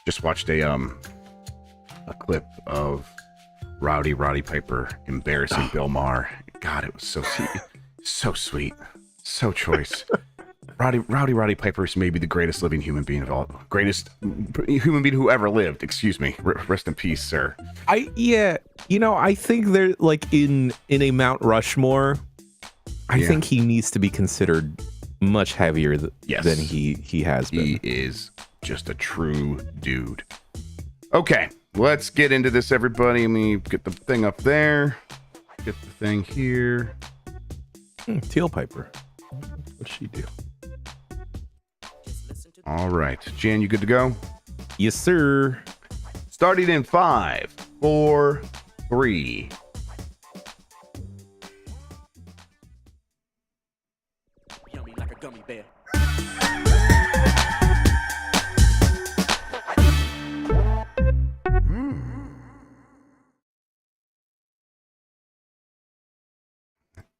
Just watched a clip of Roddy Piper embarrassing Bill Maher. God, it was so sweet, so choice. Roddy Piper is maybe the greatest living human being of all, greatest human being who ever lived. Excuse me. Rest in peace, sir. I think they're like in a Mount Rushmore. I think he needs to be considered much heavier than he has been. He is just a true dude. Okay, let's get into this, everybody. Let me get the thing up there. Get the thing here. Teal Piper. What'd she do? All right, Jan, you good to go? Yes, sir. Starting in 5, 4, 3. Yummy like a gummy bear.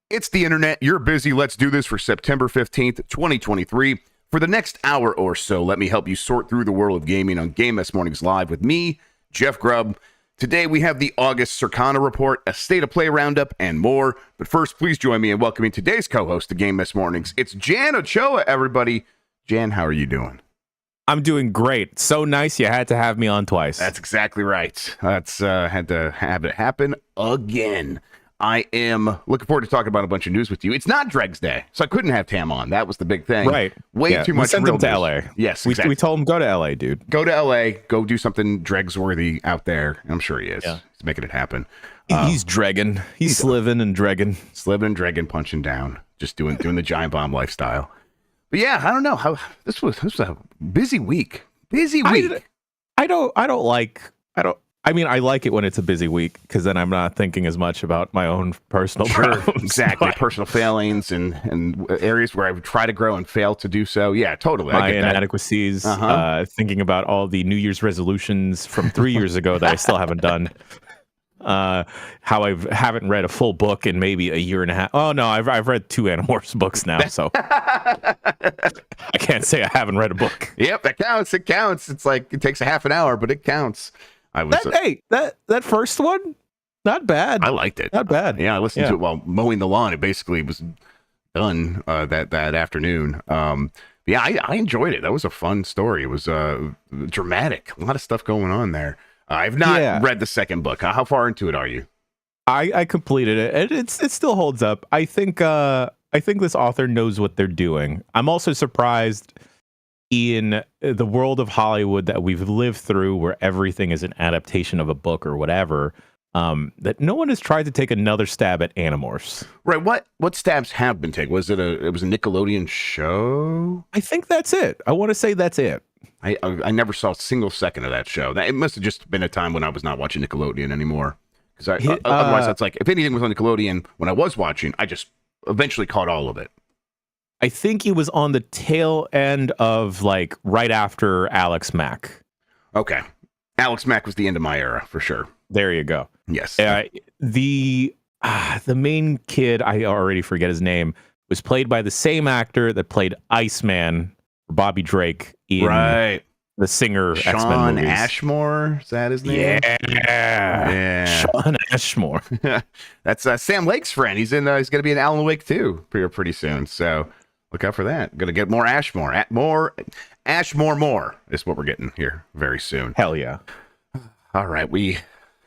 It's the internet. You're busy. Let's do this for September 15th, 2023. For the next hour or so, let me help you sort through the world of gaming on Game Mess Mornings Live with me, Jeff Grubb. Today we have the August Circana report, a state of play roundup, and more. But first, please join me in welcoming today's co-host to Game Mess Mornings. It's Jan Ochoa, everybody. Jan, how are you doing? I'm doing great. So nice you had to have me on twice. That's exactly right. That's had to have it happen again. I am looking forward to talking about a bunch of news with you. It's not Dreg's Day, so I couldn't have Tam on. That was the big thing. Right. Way too much. We sent him to LA. Yes, exactly. We told him, go to LA, dude. Go to LA. Go do something Dregs worthy out there. I'm sure he is. Yeah. He's making it happen. He's dregging. He's sliving and dregging. Sliving and dregging, punching down. Just doing the giant bomb lifestyle. But yeah, I don't know how this was a busy week. I mean, I like it when it's a busy week because then I'm not thinking as much about my own personal problems. Exactly. Personal failings and areas where I would try to grow and fail to do so. Yeah, totally. My inadequacies, thinking about all the New Year's resolutions from 3 years ago that I still haven't done. How I haven't read a full book in maybe a year and a half. Oh, no, I've read 2 Animorphs books now, so I can't say I haven't read a book. Yep, that counts. It counts. It's like it takes a half an hour, but it counts. That first one, not bad. I liked it. Not bad. Yeah, I listened to it while mowing the lawn. It basically was done that afternoon. Yeah, I enjoyed it. That was a fun story. It was dramatic. A lot of stuff going on there. I've not read the second book. How far into it are you? I completed it, and it still holds up. I think this author knows what they're doing. I'm also surprised in the world of Hollywood that we've lived through, where everything is an adaptation of a book or whatever, that no one has tried to take another stab at Animorphs. Right. What stabs have been taken? Was it a Nickelodeon show? I think that's it. I want to say that's it. I never saw a single second of that show. It must have just been a time when I was not watching Nickelodeon anymore. Because otherwise, that's like, if anything was on Nickelodeon when I was watching, I just eventually caught all of it. I think it was on the tail end of like right after Alex Mack. Okay. Alex Mack was the end of my era for sure. There you go. Yes. The main kid, I already forget his name, was played by the same actor that played Iceman, Bobby Drake, in the Singer Sean X-Men movies. Ashmore, is that his name? Yeah. Sean Ashmore. That's Sam Lake's friend. He's going to be in Alan Wake 2 pretty soon. So look out for that. Going to get more Ashmore. Ashmore is what we're getting here very soon. Hell yeah. All right, we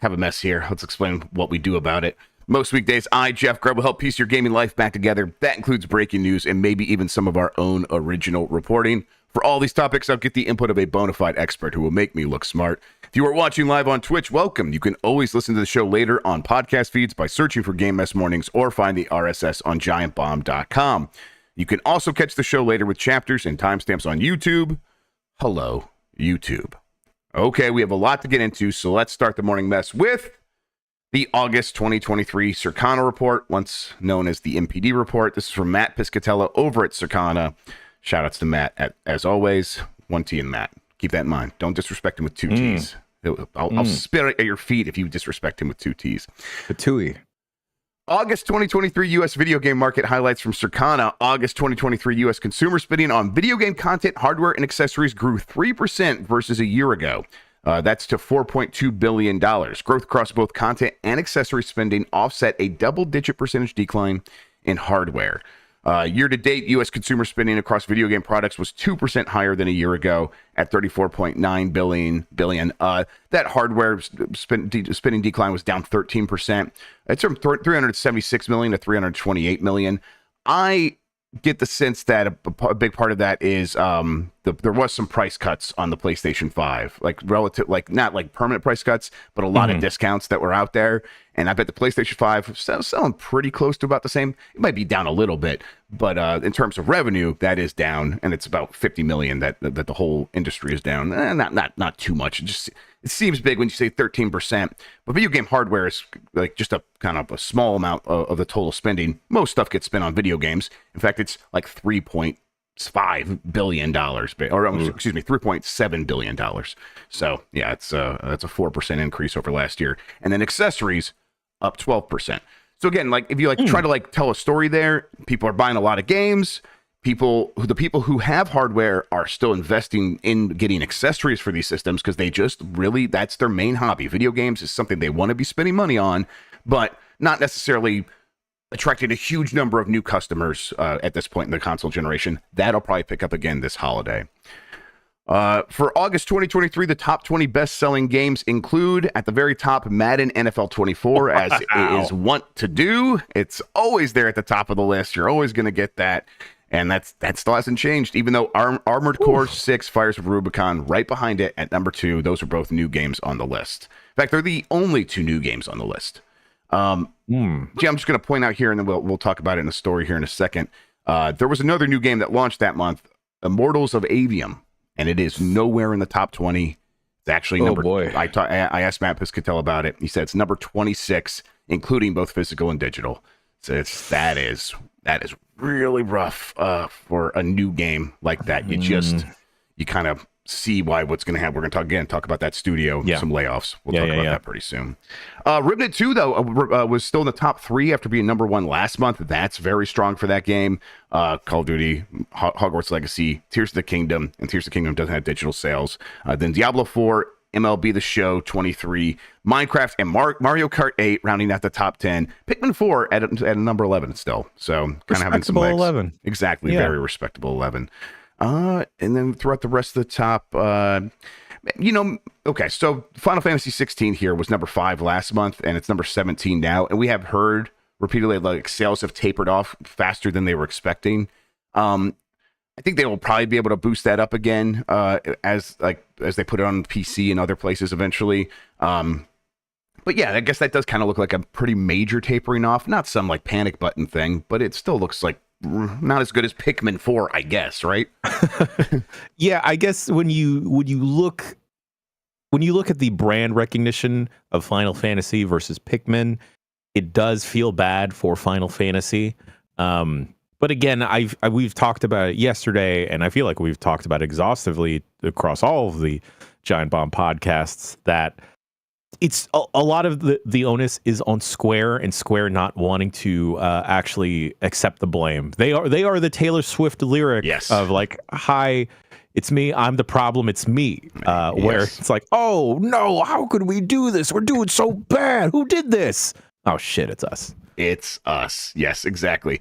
have a mess here. Let's explain what we do about it. Most weekdays, I, Jeff Grubb, will help piece your gaming life back together. That includes breaking news and maybe even some of our own original reporting. For all these topics, I'll get the input of a bona fide expert who will make me look smart. If you are watching live on Twitch, welcome. You can always listen to the show later on podcast feeds by searching for Game Mess Mornings or find the RSS on giantbomb.com. You can also catch the show later with chapters and timestamps on YouTube. Hello, YouTube. Okay, we have a lot to get into, so let's start the morning mess with the August 2023 Circana report, once known as the MPD report. This is from Matt Piscatella over at Circana. Shoutouts to Matt, as always. 1 T in Matt. Keep that in mind. Don't disrespect him with 2 T's. I'll spit at your feet if you disrespect him with 2 T's. Patui. August 2023 U.S. video game market highlights from Circana. August 2023 U.S. consumer spending on video game content, hardware, and accessories grew 3% versus a year ago. That's to $4.2 billion. Growth across both content and accessory spending offset a double-digit percentage decline in hardware. Year-to-date, U.S. consumer spending across video game products was 2% higher than a year ago at $34.9 billion. That hardware spending decline was down 13%. It's from $376 million to $328 million. I get the sense that a big part of that is there was some price cuts on the PlayStation 5, like relative, like not like permanent price cuts, but a lot of discounts that were out there. And I bet the PlayStation 5 is selling pretty close to about the same. It might be down a little bit, but in terms of revenue, that is down, and it's about 50 million that the whole industry is down. Not too much. It seems big when you say 13%, but video game hardware is like just a kind of a small amount of the total spending. Most stuff gets spent on video games. In fact, it's like $3.5 billion, or excuse me, $3.7 billion. So yeah, that's a 4% increase over last year. And then accessories up 12%. So again, like if you like try to like tell a story there, people are buying a lot of games. The people who have hardware are still investing in getting accessories for these systems because they just really, that's their main hobby. Video games is something they want to be spending money on, but not necessarily attracting a huge number of new customers at this point in the console generation. That'll probably pick up again this holiday. For August 2023, the top 20 best-selling games include, at the very top, Madden NFL 24, as it is wont to do. It's always there at the top of the list. You're always going to get that. And that still hasn't changed, even though Armored Core 6 Fires of Rubicon right behind it at number 2. Those are both new games on the list. In fact, they're the only 2 new games on the list. I'm just going to point out here, and then we'll talk about it in the story here in a second. There was another new game that launched that month, Immortals of Avium, and it is nowhere in the top 20. It's actually number. Boy. I asked Matt Piscatell about it. He said it's number 26, including both physical and digital. So that is really rough for a new game like that. You kind of see what's going to happen. We're going to talk about that studio, some layoffs. We'll talk about that pretty soon. Remnant 2, though, was still in the top 3 after being number 1 last month. That's very strong for that game. Call of Duty, Hogwarts Legacy, Tears of the Kingdom, and Tears of the Kingdom doesn't have digital sales. Then Diablo 4, MLB The Show 23, Minecraft, and Mario Kart 8 rounding out the top 10. Pikmin 4 at number 11 still. So kind of having some legs. 11. Exactly, very respectable 11. And then throughout the rest of the top, okay, so Final Fantasy 16 here was number 5 last month, and it's number 17 now. And we have heard repeatedly like sales have tapered off faster than they were expecting. I think they will probably be able to boost that up again as they put it on PC and other places eventually. But yeah, I guess that does kind of look like a pretty major tapering off. Not some like panic button thing, but it still looks like not as good as Pikmin 4, I guess, right? Yeah, I guess when you look at the brand recognition of Final Fantasy versus Pikmin, it does feel bad for Final Fantasy. But again, we've talked about it yesterday, and I feel like we've talked about it exhaustively across all of the Giant Bomb podcasts that it's a lot of the onus is on Square, and Square not wanting to actually accept the blame. They are the Taylor Swift lyric of like, "Hi, it's me. I'm the problem. It's me." Where it's like, "Oh no, how could we do this? We're doing so bad. Who did this? Oh shit, it's us. It's us." Yes, exactly.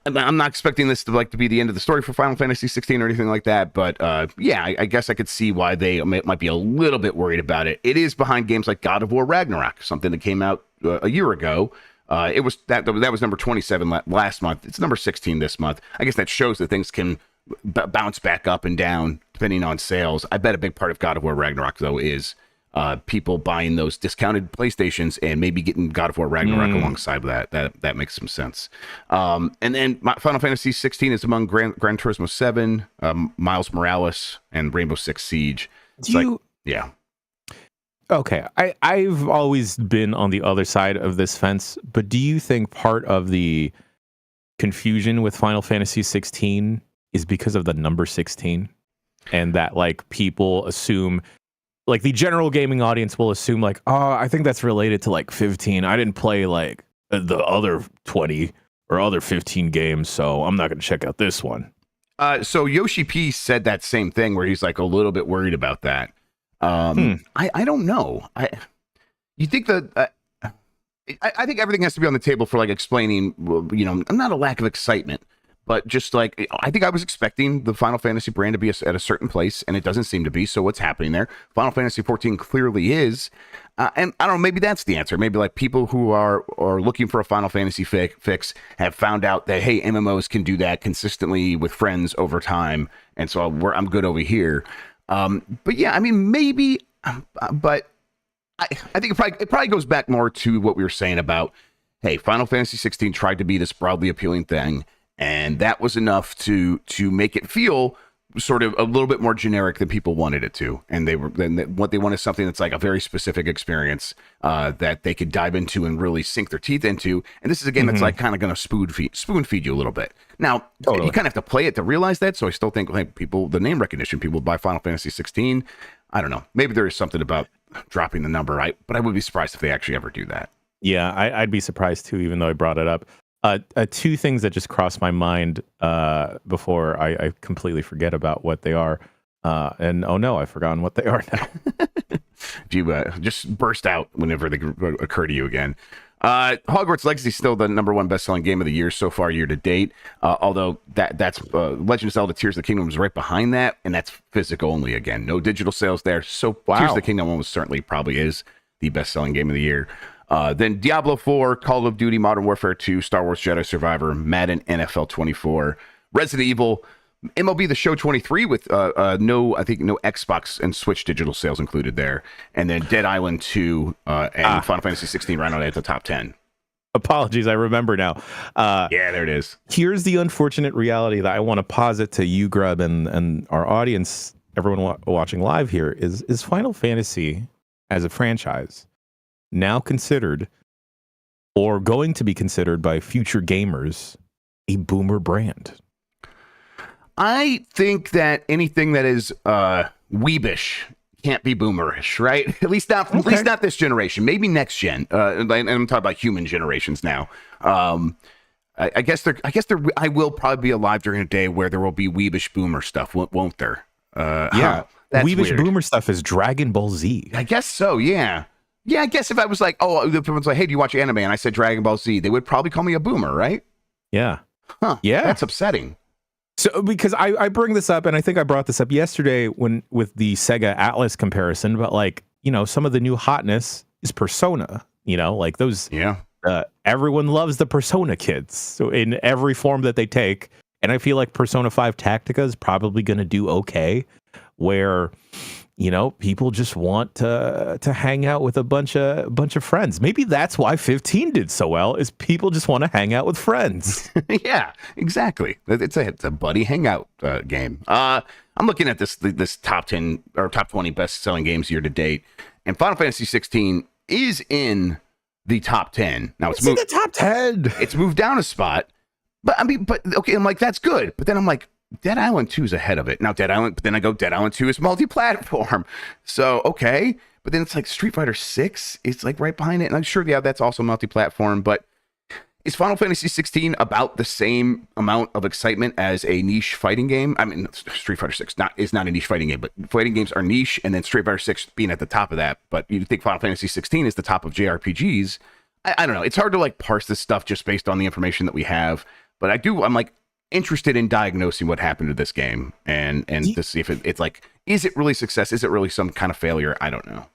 I'm not expecting this to be the end of the story for Final Fantasy 16 or anything like that, but I guess I could see why they might be a little bit worried about it. It is behind games like God of War Ragnarok, something that came out a year ago. It was that was number 27 last month. It's number 16 this month. I guess that shows that things can bounce back up and down depending on sales. I bet a big part of God of War Ragnarok though is people buying those discounted PlayStations and maybe getting God of War Ragnarok alongside that. That makes some sense. And then Final Fantasy 16 is among Gran Turismo 7, Miles Morales, and Rainbow Six Siege. Okay, I've always been on the other side of this fence, but do you think part of the confusion with Final Fantasy 16 is because of the number 16? And that like people assume like the general gaming audience will assume like, oh, I think that's related to like 15. I didn't play like the other 20 or other 15 games, so I'm not going to check out this one. So Yoshi P said that same thing where he's like a little bit worried about that. I don't know. You think that I think everything has to be on the table for like explaining, not a lack of excitement, but just like I think I was expecting the Final Fantasy brand to be at a certain place, and it doesn't seem to be. So what's happening there? Final Fantasy 14 clearly is, and I don't know. Maybe that's the answer. Maybe like people who are looking for a Final Fantasy fix have found out that hey, MMOs can do that consistently with friends over time, and so I'm good over here. But yeah, I mean maybe, but. I think it probably goes back more to what we were saying about, hey, Final Fantasy 16 tried to be this broadly appealing thing, and that was enough to make it feel sort of a little bit more generic than people wanted it to. And what they want is something that's like a very specific experience that they could dive into and really sink their teeth into. And this is a game that's like kind of going to spoon feed you a little bit. Now, you kind of have to play it to realize that. So I still think like the name recognition, people buy Final Fantasy 16. I don't know. Maybe there is something about dropping the number, but I would be surprised if they actually ever do that. Yeah, I'd be surprised too, even though I brought it up. Two things that just crossed my mind before I completely forget about what they are. And oh no, I've forgotten what they are now. If you just burst out whenever they occur to you again. Hogwarts Legacy is still the #1 best-selling game of the year so far year to date. Although that's Legend of Zelda Tears of the Kingdom is right behind that, and that's physical only again. No digital sales there. So Tears of the Kingdom almost certainly probably is the best-selling game of the year. Then Diablo 4, Call of Duty Modern Warfare 2, Star Wars Jedi Survivor, Madden NFL 24, Resident Evil, MLB The Show 23 with no Xbox and Switch digital sales included there, and then Dead Island 2 and Final Fantasy 16 round out at the top 10. Apologies, I remember now. Yeah, there it is. Here's the unfortunate reality that I want to posit to you, Grubb, and our audience, everyone watching live here, is Final Fantasy as a franchise now considered or going to be considered by future gamers a boomer brand? I think that anything that is weebish can't be boomerish, right? At least not this generation. Maybe next gen. And I'm talking about human generations now. I guess I will probably be alive during a day where there will be weebish boomer stuff, won't there? Yeah, weebish boomer stuff is Dragon Ball Z. I guess so. Yeah. Yeah, I guess if I was like, everyone's like, hey, do you watch anime? And I said Dragon Ball Z, they would probably call me a boomer, right? Yeah. Huh. Yeah. That's upsetting. So because I bring this up, and I think I brought this up yesterday with the Sega Atlas comparison, but like, some of the new hotness is Persona, like those. Yeah. Everyone loves the Persona kids. So in every form that they take. And I feel like Persona 5 Tactica is probably going to do okay, where, people just want to hang out with a bunch of friends. Maybe that's why 15 did so well, is people just want to hang out with friends. Yeah, exactly. It's a buddy hangout game. I'm looking at this top 10 or top 20 best selling games year to date, and Final Fantasy 16 is in the top 10. Now it's moved in the top 10. It's moved down a spot, but okay, I'm like, that's good. But then I'm like, Dead Island 2 is ahead of it. Now Dead Island 2 is multi-platform. So, okay. But then it's like Street Fighter 6 is like right behind it. And I'm sure, yeah, that's also multi-platform. But is Final Fantasy 16 about the same amount of excitement as a niche fighting game? I mean, Street Fighter 6 is not a niche fighting game, but fighting games are niche, and then Street Fighter 6 being at the top of that. But you think Final Fantasy 16 is the top of JRPGs. I don't know. It's hard to like parse this stuff just based on the information that we have. But I'm like interested in diagnosing what happened to this game and to see if it's like, is it really success? Is it really some kind of failure? I don't know.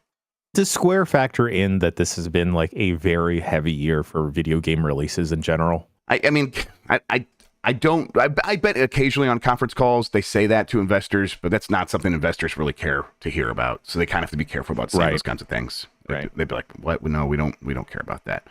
Does Square factor in that this has been like a very heavy year for video game releases in general? I mean, I don't. I bet occasionally on conference calls they say that to investors, but that's not something investors really care to hear about. So they kind of have to be careful about saying those kinds of things. Right? They'd be like, "What? No, we don't care about that."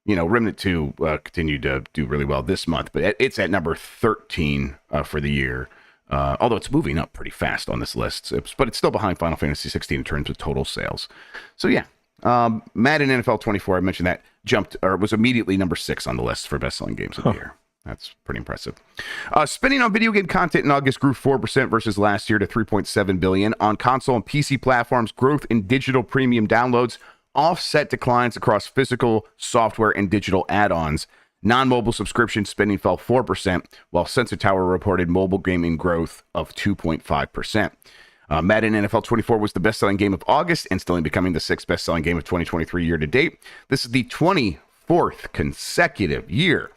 Remnant 2 continued to do really well this month, but it's at number 13 for the year. Although it's moving up pretty fast on this list, but it's still behind Final Fantasy 16 in terms of total sales. So yeah, Madden NFL 24, I mentioned that, was immediately number 6 on the list for best-selling games of the year. That's pretty impressive. Spending on video game content in August grew 4% versus last year to $3.7 billion. On console and PC platforms, growth in digital premium downloads offset declines across physical software and digital add-ons. Non-mobile subscription spending fell 4%, while Sensor Tower reported mobile gaming growth of 2.5%. Madden NFL 24 was the best-selling game of August, instantly becoming the 6th best-selling game of 2023 year-to-date. This is the 24th consecutive year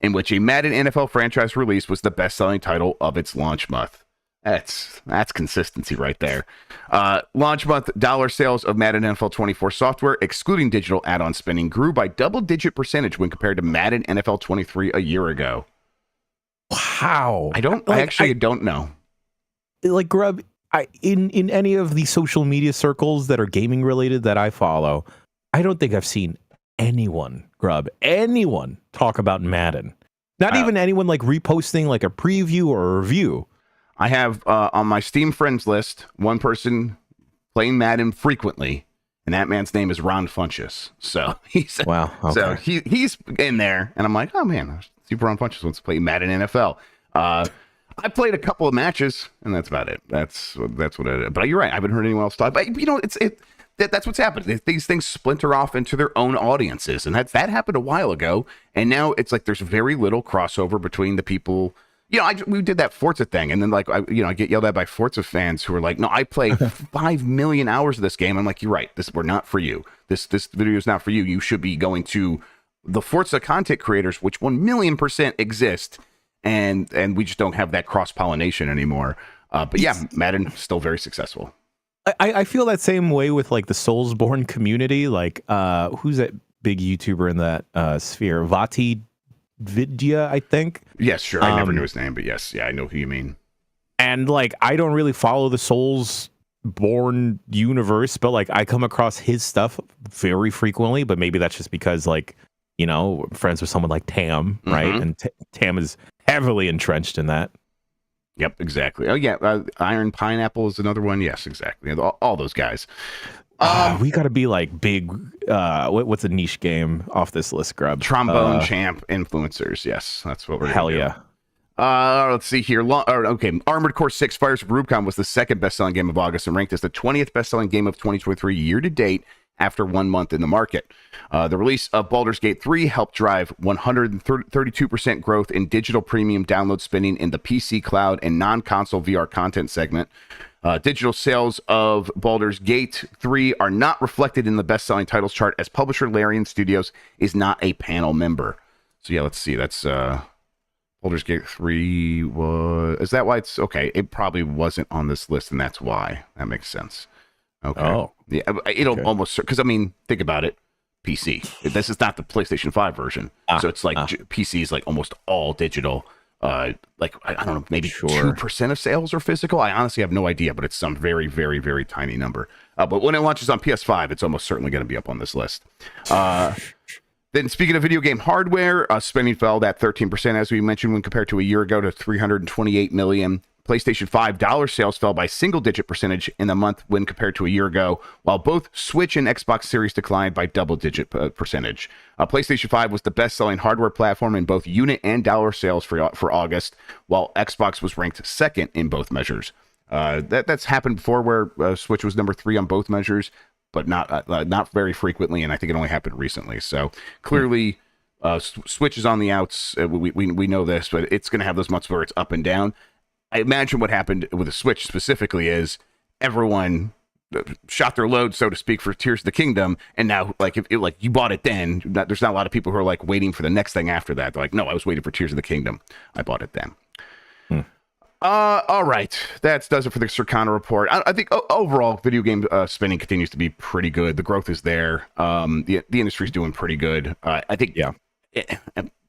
in which a Madden NFL franchise release was the best-selling title of its launch month. That's consistency right there. Launch month dollar sales of Madden NFL 24 software, excluding digital add-on spending, grew by double-digit percentage when compared to Madden NFL 23 a year ago. Wow. I don't know. Like, Grubb, in any of the social media circles that are gaming related that I follow, I don't think I've seen anyone talk about Madden. Not even anyone like reposting like a preview or a review. I have on my Steam friends list one person playing Madden frequently, and that man's name is Ron Funches. So he's wow. Okay. So he's in there, and I'm like, oh man, Super Ron Funches wants to play Madden NFL. I played a couple of matches, and that's about it. That's what I did. But you're right. I haven't heard anyone else talk. But that's what's happened. These things splinter off into their own audiences, and that happened a while ago. And now it's like there's very little crossover between the people. We did that Forza thing, and then I get yelled at by Forza fans who are like, "No, I played 5 million hours of this game." I'm like, "You're right. We're not for you. This video is not for you. You should be going to the Forza content creators, which 1,000,000% exist, and we just don't have that cross pollination anymore." But yeah, Madden still very successful. I feel that same way with like the Soulsborne community. Like, who's that big YouTuber in that sphere? Vati Vidya, I think. Yes, sure. I never knew his name, but yes, yeah, I know who you mean. And like, I don't really follow the Soulsborne universe, but like, I come across his stuff very frequently. But maybe that's just because like, I'm friends with someone like Tam, right? Mm-hmm. And Tam is heavily entrenched in that. Yep, exactly. Oh yeah, Iron Pineapple is another one. Yes, exactly. All those guys. We got to be like big. What's a niche game off this list, Grubb? Trombone champ influencers. Yes, that's what we're. Hell gonna yeah. Do. Let's see here. Armored Core 6: Fires of Rubicon was the second best-selling game of August and ranked as the 20th best-selling game of 2023 year-to-date after 1 month in the market. The release of Baldur's Gate 3 helped drive 132% growth in digital premium download spending in the PC, cloud, and non-console VR content segment. Digital sales of Baldur's Gate 3 are not reflected in the best-selling titles chart as publisher Larian Studios is not a panel member. So yeah, let's see. That's Baldur's Gate 3 was... Is that why it's... Okay, it probably wasn't on this list, and that's why. That makes sense. Okay. Oh. Yeah, it'll almost... Because, I mean, think about it. PC. This is not the PlayStation 5 version. So it's like PC is like almost all digital. Like, I don't know, maybe 2% of sales are physical. I honestly have no idea, but it's some very, very, very tiny number. But when it launches on PS5, it's almost certainly going to be up on this list. Then speaking of video game hardware, spending fell that 13%, as we mentioned, when compared to a year ago to $328 million. PlayStation 5 dollar sales fell by single-digit percentage in the month when compared to a year ago, while both Switch and Xbox Series declined by double-digit percentage. PlayStation 5 was the best-selling hardware platform in both unit and dollar sales for August, while Xbox was ranked second in both measures. That's happened before, where Switch was number 3 on both measures, but not very frequently, and I think it only happened recently. So clearly, Switch is on the outs. We know this, but it's going to have those months where it's up and down. I imagine what happened with the Switch specifically is everyone shot their load, so to speak, for Tears of the Kingdom, and now like if you bought it then, there's not a lot of people who are like waiting for the next thing after that. They're like, no, I was waiting for Tears of the Kingdom. I bought it then. All right, that does it for the Circana report. I think overall video game spending continues to be pretty good. The growth is there. The industry's doing pretty good. I think a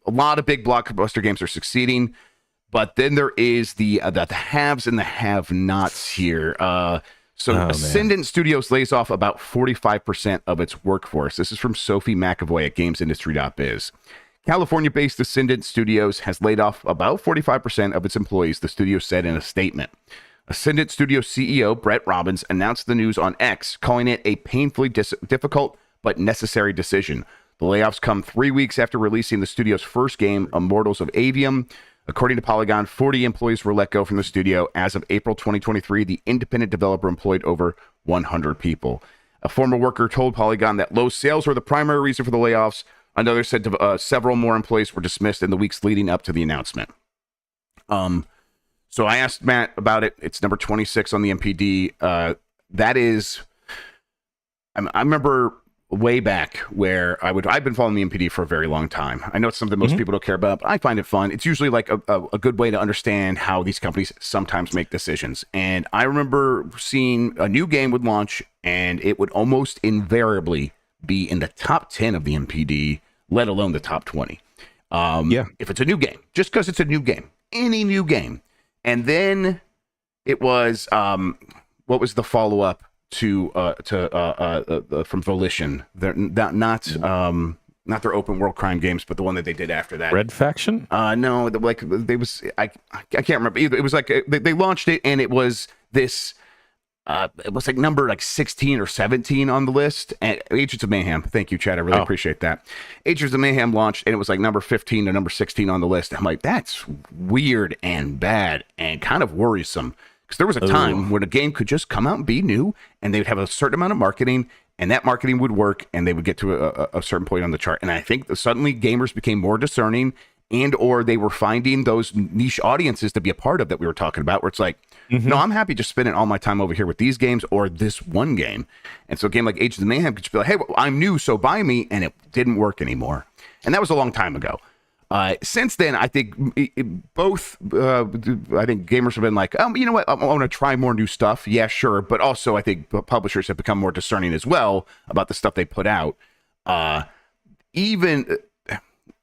lot of big blockbuster games are succeeding. But then there is the haves and the have-nots here. Ascendant Studios lays off about 45% of its workforce. This is from Sophie McAvoy at GamesIndustry.biz. California-based Ascendant Studios has laid off about 45% of its employees, the studio said in a statement. Ascendant Studios CEO Brett Robbins announced the news on X, calling it a painfully difficult but necessary decision. The layoffs come 3 weeks after releasing the studio's first game, Immortals of Avium. According to Polygon, 40 employees were let go from the studio. As of April 2023, the independent developer employed over 100 people. A former worker told Polygon that low sales were the primary reason for the layoffs. Another said several more employees were dismissed in the weeks leading up to the announcement. So I asked Matt about it. It's number 26 on the MPD. That is, I remember way back where I've been following the MPD for a very long time. I know it's something most people don't care about, but I find it fun. It's usually like a good way to understand how these companies sometimes make decisions. And I remember seeing a new game would launch and it would almost invariably be in the top 10 of the MPD, let alone the top 20. If it's a new game, just because it's a new game, any new game. And then it was, what was the follow-up to from Volition? They're not their open world crime games, but the one that they did after that. Red Faction? No, I can't remember either. It was like they launched it, and it was this. It was like number 16 or 17 on the list. And Agents of Mayhem. Thank you, Chad. I really appreciate that. Agents of Mayhem launched, and it was like number 15 to number 16 on the list. I'm like, that's weird and bad and kind of worrisome. Because there was a time when a game could just come out and be new, and they would have a certain amount of marketing, and that marketing would work, and they would get to a certain point on the chart. And I think suddenly gamers became more discerning, and or they were finding those niche audiences to be a part of that we were talking about, where it's like, no, I'm happy just spending all my time over here with these games or this one game. And so a game like Agents of Mayhem could just be like, hey, well, I'm new, so buy me, and it didn't work anymore. And that was a long time ago. Since then, I think I think gamers have been like, you know what, I want to try more new stuff. Yeah, sure. But also I think publishers have become more discerning as well about the stuff they put out. Even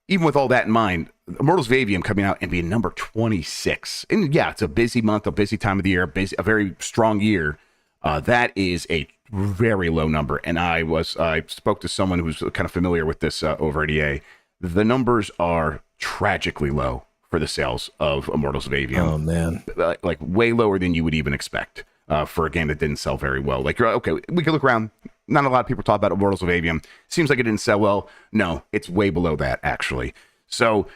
with all that in mind, Immortals of Avium coming out and being number 26. And yeah, it's a busy month, a busy time of the year, a very strong year. That is a very low number. And I spoke to someone who's kind of familiar with this over at EA. The numbers are tragically low for the sales of Immortals of Avium. Oh, man. Like way lower than you would even expect for a game that didn't sell very well. Like, okay, we can look around. Not a lot of people talk about Immortals of Avium. Seems like it didn't sell well. No, it's way below that, actually. So,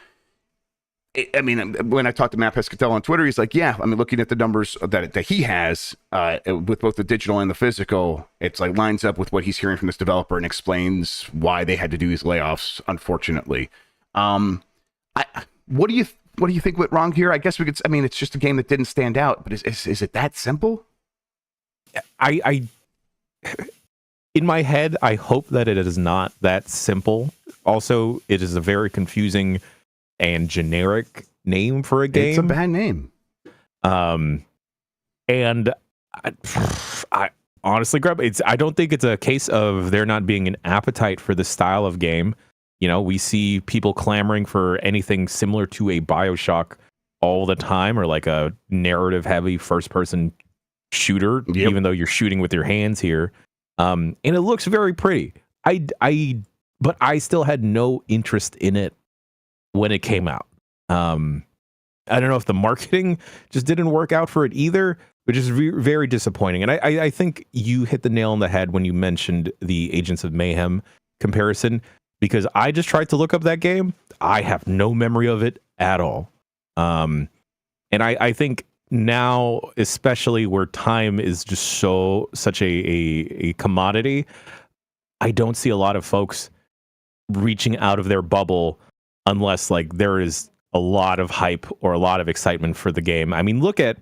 I mean, when I talked to Matt Pescatello on Twitter, he's like, yeah, I mean, looking at the numbers that he has with both the digital and the physical, it's like lines up with what he's hearing from this developer and explains why they had to do these layoffs, unfortunately. What do you think went wrong here? I guess we could, I mean, it's just a game that didn't stand out, but is it that simple? I in my head, I hope that it is not that simple. Also, it is a very confusing and generic name for a game. It's a bad name. And I honestly, Grubb, I don't think it's a case of there not being an appetite for the style of game. You know, we see people clamoring for anything similar to a BioShock all the time, or like a narrative heavy first person shooter, even though you're shooting with your hands here. And it looks very pretty. But I still had no interest in it when it came out. I don't know if the marketing just didn't work out for it either, which is very disappointing. And I think you hit the nail on the head when you mentioned the Agents of Mayhem comparison, because I just tried to look up that game. I have no memory of it at all. And I think now, especially where time is just such a commodity, I don't see a lot of folks reaching out of their bubble unless like there is a lot of hype or a lot of excitement for the game. I mean, look at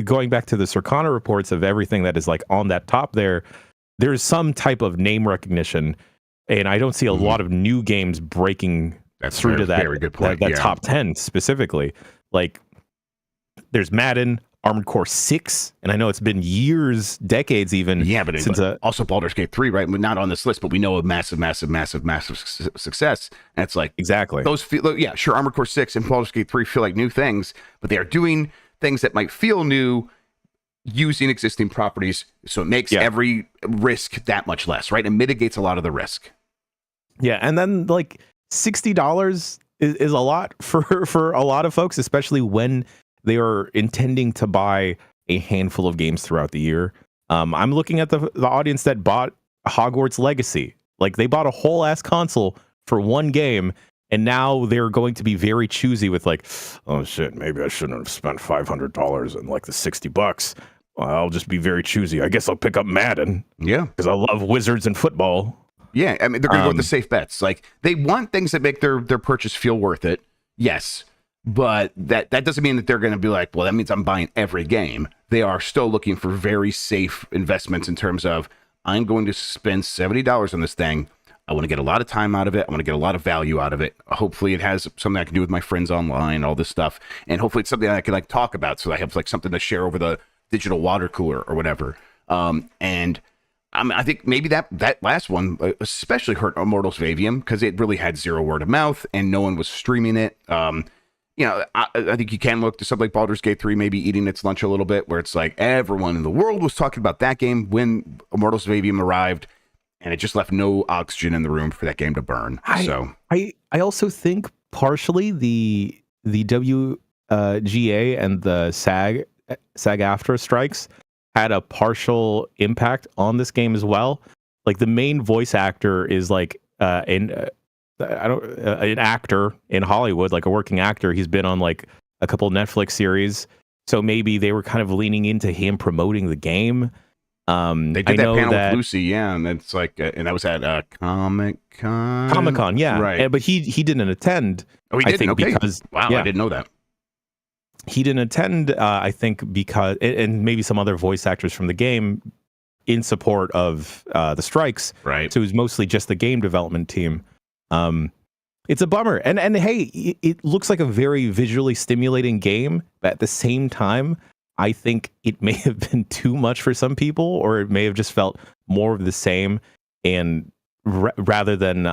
going back to the Circana reports of everything that is like on that top there. There's some type of name recognition, and I don't see a lot of new games breaking through to that. Very good point. That top 10 specifically. Like, there's Madden, Armored Core 6, and I know it's been years, decades even. Yeah, but since also Baldur's Gate 3, right? Not on this list, but we know a massive success. And it's like, exactly. Those feel, yeah, sure, Armored Core 6 and Baldur's Gate 3 feel like new things, but they are doing things that might feel new using existing properties, so it makes every risk that much less, right? It mitigates a lot of the risk. Yeah, and then like $60 is a lot for a lot of folks, especially when they are intending to buy a handful of games throughout the year. I'm looking at the audience that bought Hogwarts Legacy Like they bought a whole ass console for one game, and now they're going to be very choosy with like, oh shit, maybe I shouldn't have spent $500 and like the $60. I'll just be very choosy. I guess I'll pick up Madden. Yeah, because I love wizards and football. Yeah, I mean they're going to go with the safe bets. Like they want things that make their purchase feel worth it. Yes, but that doesn't mean that they're going to be like, well, that means I'm buying every game. They are still looking for very safe investments in terms of I'm going to spend $70 on this thing. I want to get a lot of time out of it. I want to get a lot of value out of it. Hopefully it has something I can do with my friends online, all this stuff. And hopefully it's something I can like talk about. So I have like something to share over the digital water cooler or whatever. And I think maybe that last one especially hurt Immortals of Avium because it really had zero word of mouth and no one was streaming it. I think you can look to something like Baldur's Gate 3 maybe eating its lunch a little bit, where it's like everyone in the world was talking about that game when Immortals of Avium arrived, and it just left no oxygen in the room for that game to burn. I also think partially the WGA and the SAG-AFTRA strikes had a partial impact on this game as well. Like the main voice actor is like an actor in Hollywood, like a working actor. He's been on like a couple Netflix series, so maybe they were kind of leaning into him promoting the game. They did that panel with Lucy, yeah, and it's like, and that was at Comic-Con, yeah, right? But he didn't attend. Oh, he didn't. I think okay. Because wow, yeah, I didn't know that. He didn't attend. I think because, and maybe some other voice actors from the game in support of the strikes. Right. So it was mostly just the game development team. It's a bummer. And hey, it looks like a very visually stimulating game, but at the same time, I think it may have been too much for some people, or it may have just felt more of the same, and rather than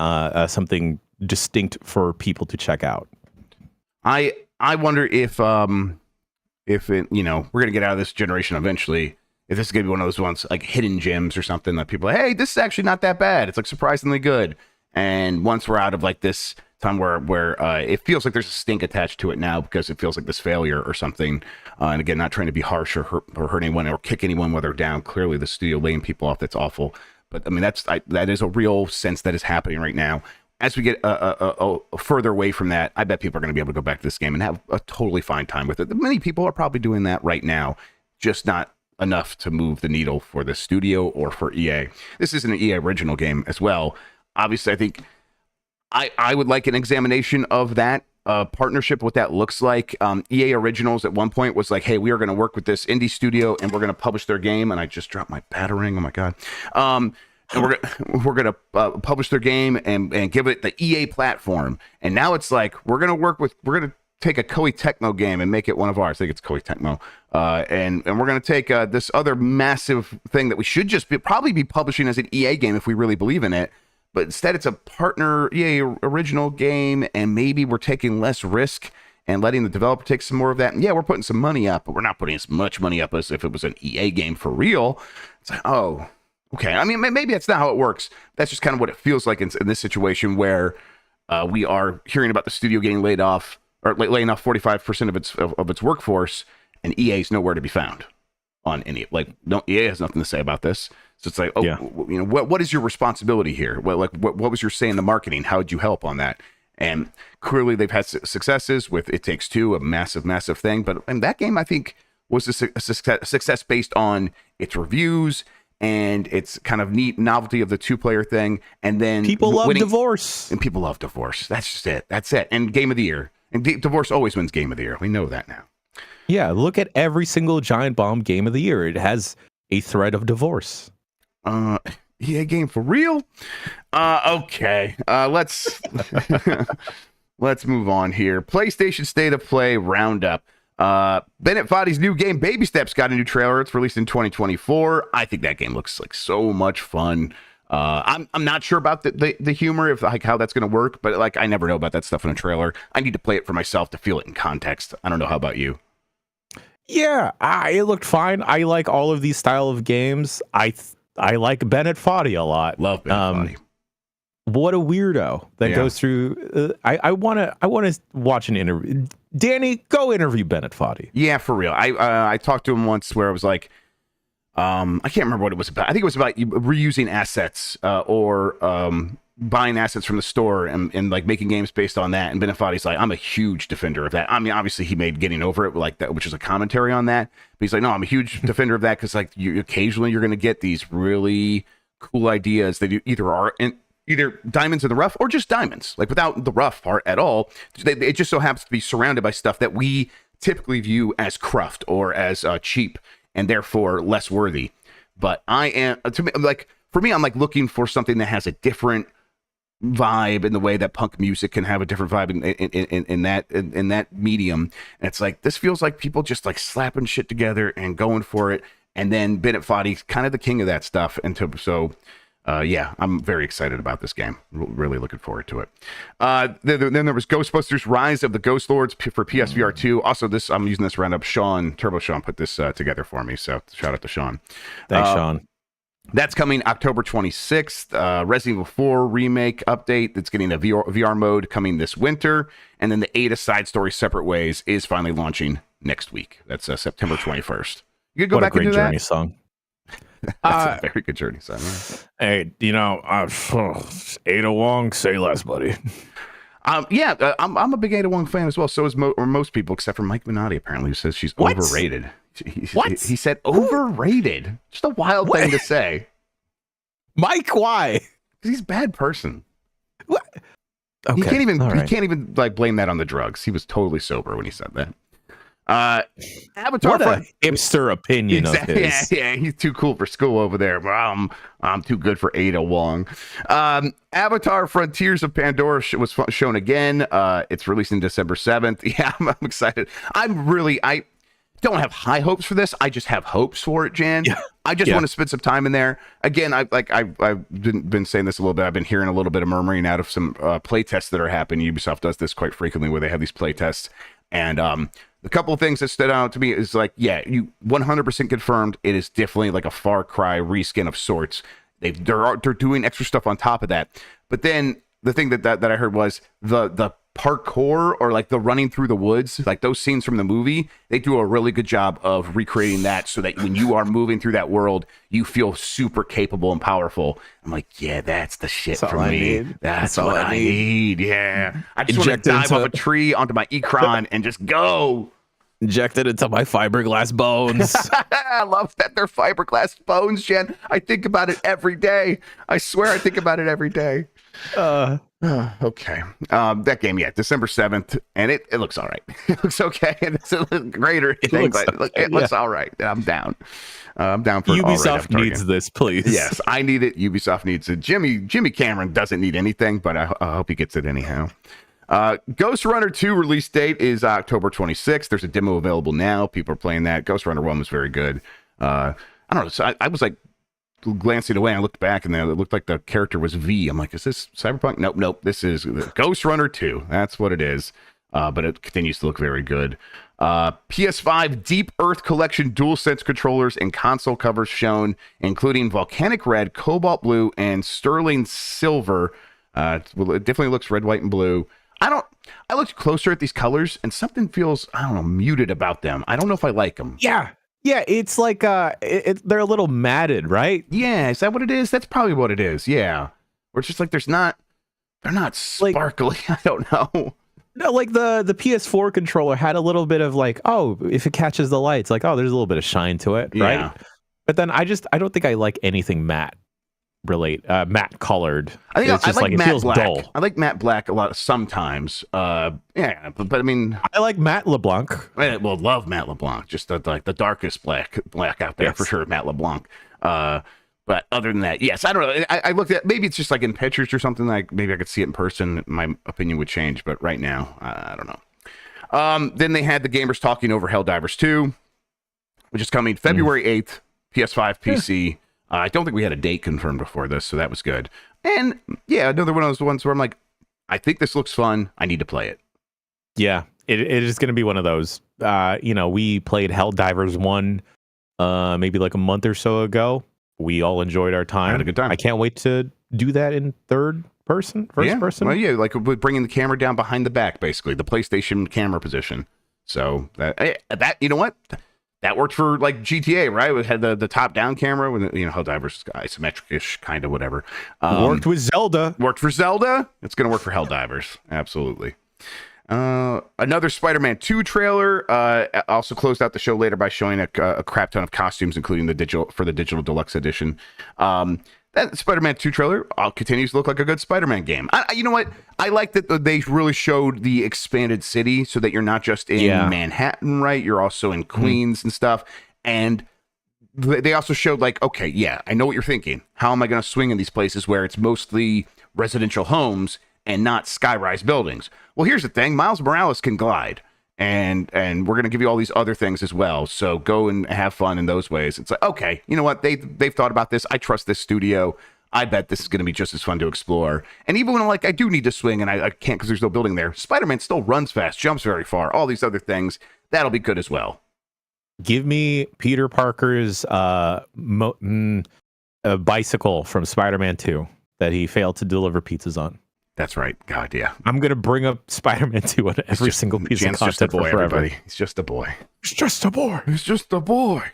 something distinct for people to check out. I wonder if it, we're gonna get out of this generation eventually. If this is gonna be one of those ones like hidden gems or something that people are, hey, this is actually not that bad. It's like surprisingly good. And once we're out of like this time where it feels like there's a stink attached to it now because it feels like this failure or something. And again, not trying to be harsh or hurt anyone or kick anyone while they're down. Clearly, the studio laying people off, that's awful. But I mean, that is a real sense that is happening right now. As we get further away from that, I bet people are going to be able to go back to this game and have a totally fine time with it. Many people are probably doing that right now, just not enough to move the needle for the studio or for EA. This is an EA original game as well. Obviously, I think I would like an examination of that partnership, what that looks like. EA Originals at one point was like, hey, we are going to work with this indie studio and we're going to publish their game. And I just dropped my battering. Oh, my God. And we're gonna publish their game and give it the EA platform. And now it's like we're gonna take a Koei Tecmo game and make it one of ours. I think it's Koei Tecmo, and we're gonna take this other massive thing that we should just probably be publishing as an EA game if we really believe in it. But instead, it's a partner EA original game, and maybe we're taking less risk and letting the developer take some more of that. And yeah, we're putting some money up, but we're not putting as much money up as if it was an EA game for real. It's like, oh. Okay, I mean, maybe that's not how it works. That's just kind of what it feels like in this situation where we are hearing about the studio getting laid off or laying off 45% of its workforce, and EA is nowhere to be found on any. Like, no, EA has nothing to say about this. So it's like, oh, yeah. What is your responsibility here? What was your say in the marketing? How did you help on that? And clearly, they've had successes with It Takes Two, a massive, massive thing. But and that game, I think, was a success based on its reviews. And it's kind of neat novelty of the 2-player thing. And then people love divorce. And people love divorce. That's just it. That's it. And game of the year. And divorce always wins game of the year. We know that now. Yeah. Look at every single Giant Bomb game of the year. It has a thread of divorce. EA game for real? Okay. Let's let's move on here. PlayStation State of Play Roundup. Bennett Foddy's new game Baby Steps got a new trailer. It's released in 2024. I think that game looks like so much fun. I'm not sure about the humor, if like how that's going to work, but like I never know about that stuff in a trailer. I need to play it for myself to feel it in context. I don't know. How about you? Yeah, it looked fine. I like all of these style of games. I like Bennett Foddy a lot. Love Bennett Foddy. What a weirdo that goes through. I want to watch an interview. Danny, go interview Bennett Foddy. Yeah, for real. I talked to him once where I was like, I can't remember what it was about. I think it was about reusing assets or buying assets from the store and like making games based on that. And Benefati's like, I'm a huge defender of that. I mean, obviously he made Getting Over It like that, which is a commentary on that. But he's like, no, I'm a huge defender of that because like occasionally you're going to get these really cool ideas that either are either diamonds in the rough or just diamonds, like without the rough part at all. It just so happens to be surrounded by stuff that we typically view as cruft or as cheap and therefore less worthy. But I am, to me, like for me, I'm like looking for something that has a different vibe in the way that punk music can have a different vibe in that medium. And it's like this feels like people just like slapping shit together and going for it. And then Bennett Foddy's kind of the king of that stuff. And yeah, I'm very excited about this game. Really looking forward to it. Then there was Ghostbusters: Rise of the Ghost Lords for PSVR 2. Also, I'm using this roundup. Turbo Sean put this together for me. So shout out to Sean. Thanks, Sean. That's coming October 26th. Resident Evil 4 remake update that's getting a VR mode coming this winter. And then the Ada side story Separate Ways is finally launching next week. That's September 21st. You could go back and do that. What a great Journey song. That's a very good Journey song. Right? Hey, Ada Wong, say less, buddy. Yeah, I'm a big Ada Wong fan as well. So is most people, except for Mike Minotti, apparently, who says she's overrated. What? He said overrated. Just a wild thing to say. Mike, why? Because he's a bad person. What? Okay. He can't even like blame that on the drugs. He was totally sober when he said that. Avatar, what a hipster opinion of his. Yeah, he's too cool for school over there. I'm too good for Ada Wong. Avatar: Frontiers of Pandora was shown again. It's releasing December 7th. Yeah, I'm excited. I don't have high hopes for this. I just have hopes for it, Jan. Yeah. I just want to spend some time in there. Again, I've been saying this a little bit. I've been hearing a little bit of murmuring out of some play tests that are happening. Ubisoft does this quite frequently where they have these play tests. And the couple of things that stood out to me is like, yeah, you 100% confirmed it is definitely like a Far Cry reskin of sorts. They're doing extra stuff on top of that. But then the thing that I heard was the parkour or like the running through the woods, like those scenes from the movie, they do a really good job of recreating that so that when you are moving through that world, you feel super capable and powerful. I'm like, yeah, that's the shit for me. That's what I need. Yeah. I just want to dive off a tree onto my Ecron and just go. Injected into my fiberglass bones. I love that they're fiberglass bones, Jen. I think about it every day. I swear I think about it every day. Okay. That game, December 7th, and it looks all right. It looks okay. It's a greater thing, but it looks all right. I'm down. I'm down for Ubisoft needs this, please. Yes, I need it. Ubisoft needs it. Jimmy Cameron doesn't need anything, but I hope he gets it anyhow. Ghost Runner 2 release date is October 26th. There's a demo available now. People are playing that. Ghost Runner 1 was very good. I don't know. So I was like glancing away. I looked back and it looked like the character was V. I'm like, is this Cyberpunk? Nope. This is Ghost Runner 2. That's what it is. But it continues to look very good. PS5 Deep Earth Collection DualSense controllers and console covers shown, including Volcanic Red, Cobalt Blue, and Sterling Silver. It definitely looks red, white, and blue. I looked closer at these colors and something feels, I don't know, muted about them. I don't know if I like them. Yeah, it's like they're a little matted, right? Yeah, is that what it is? That's probably what it is. Yeah. Where it's just like they're not sparkly. I don't know. No, like the PS4 controller had a little bit of like, oh, if it catches the lights, like, oh, there's a little bit of shine to it, right? But then I don't think I like anything matte colored. I think it's just I like it matte feels black. dull. I like matte black a lot sometimes. But I mean, I like Matte LeBlanc. I love Matte LeBlanc. Just the darkest black out there for sure. Matte LeBlanc. But other than that, yes, I don't know. I looked at, maybe it's just like in pictures or something. Like maybe I could see it in person. My opinion would change. But right now, I don't know. Then they had the gamers talking over Helldivers 2, which is coming February 8th. PS5, PC. I don't think we had a date confirmed before this, so that was good. And yeah, another one of those ones where I'm like, I think this looks fun. I need to play it. Yeah, it is going to be one of those. We played Helldivers 1 maybe like a month or so ago. We all enjoyed our time. I had a good time. I can't wait to do that in first person. Well, yeah, like bringing the camera down behind the back, basically, the PlayStation camera position. So that you know what? that worked for like GTA, right? It had the top down camera with Helldivers isometric-ish kind of whatever. Worked with Zelda. Worked for Zelda. It's going to work for Helldivers. Absolutely. Another Spider-Man 2 trailer also closed out the show later by showing a crap ton of costumes, including the digital deluxe edition. That Spider-Man 2 trailer continues to look like a good Spider-Man game. You know what? I like that they really showed the expanded city so that you're not just in Manhattan, right? You're also in Queens and stuff. And they also showed like, okay, yeah, I know what you're thinking. How am I going to swing in these places where it's mostly residential homes and not skyrise buildings? Well, here's the thing. Miles Morales can glide. And we're going to give you all these other things as well. So go and have fun in those ways. It's like, okay, you know what? They've thought about this. I trust this studio. I bet this is going to be just as fun to explore. And even when I do need to swing and I can't because there's no building there, Spider-Man still runs fast, jumps very far, all these other things. That'll be good as well. Give me Peter Parker's bicycle from Spider-Man 2 that he failed to deliver pizzas on. That's right. God, yeah. I'm going to bring up Spider-Man 2 on every single piece of content just a boy, forever. everybody. He's just a boy. He's just a boy. He's just a boy.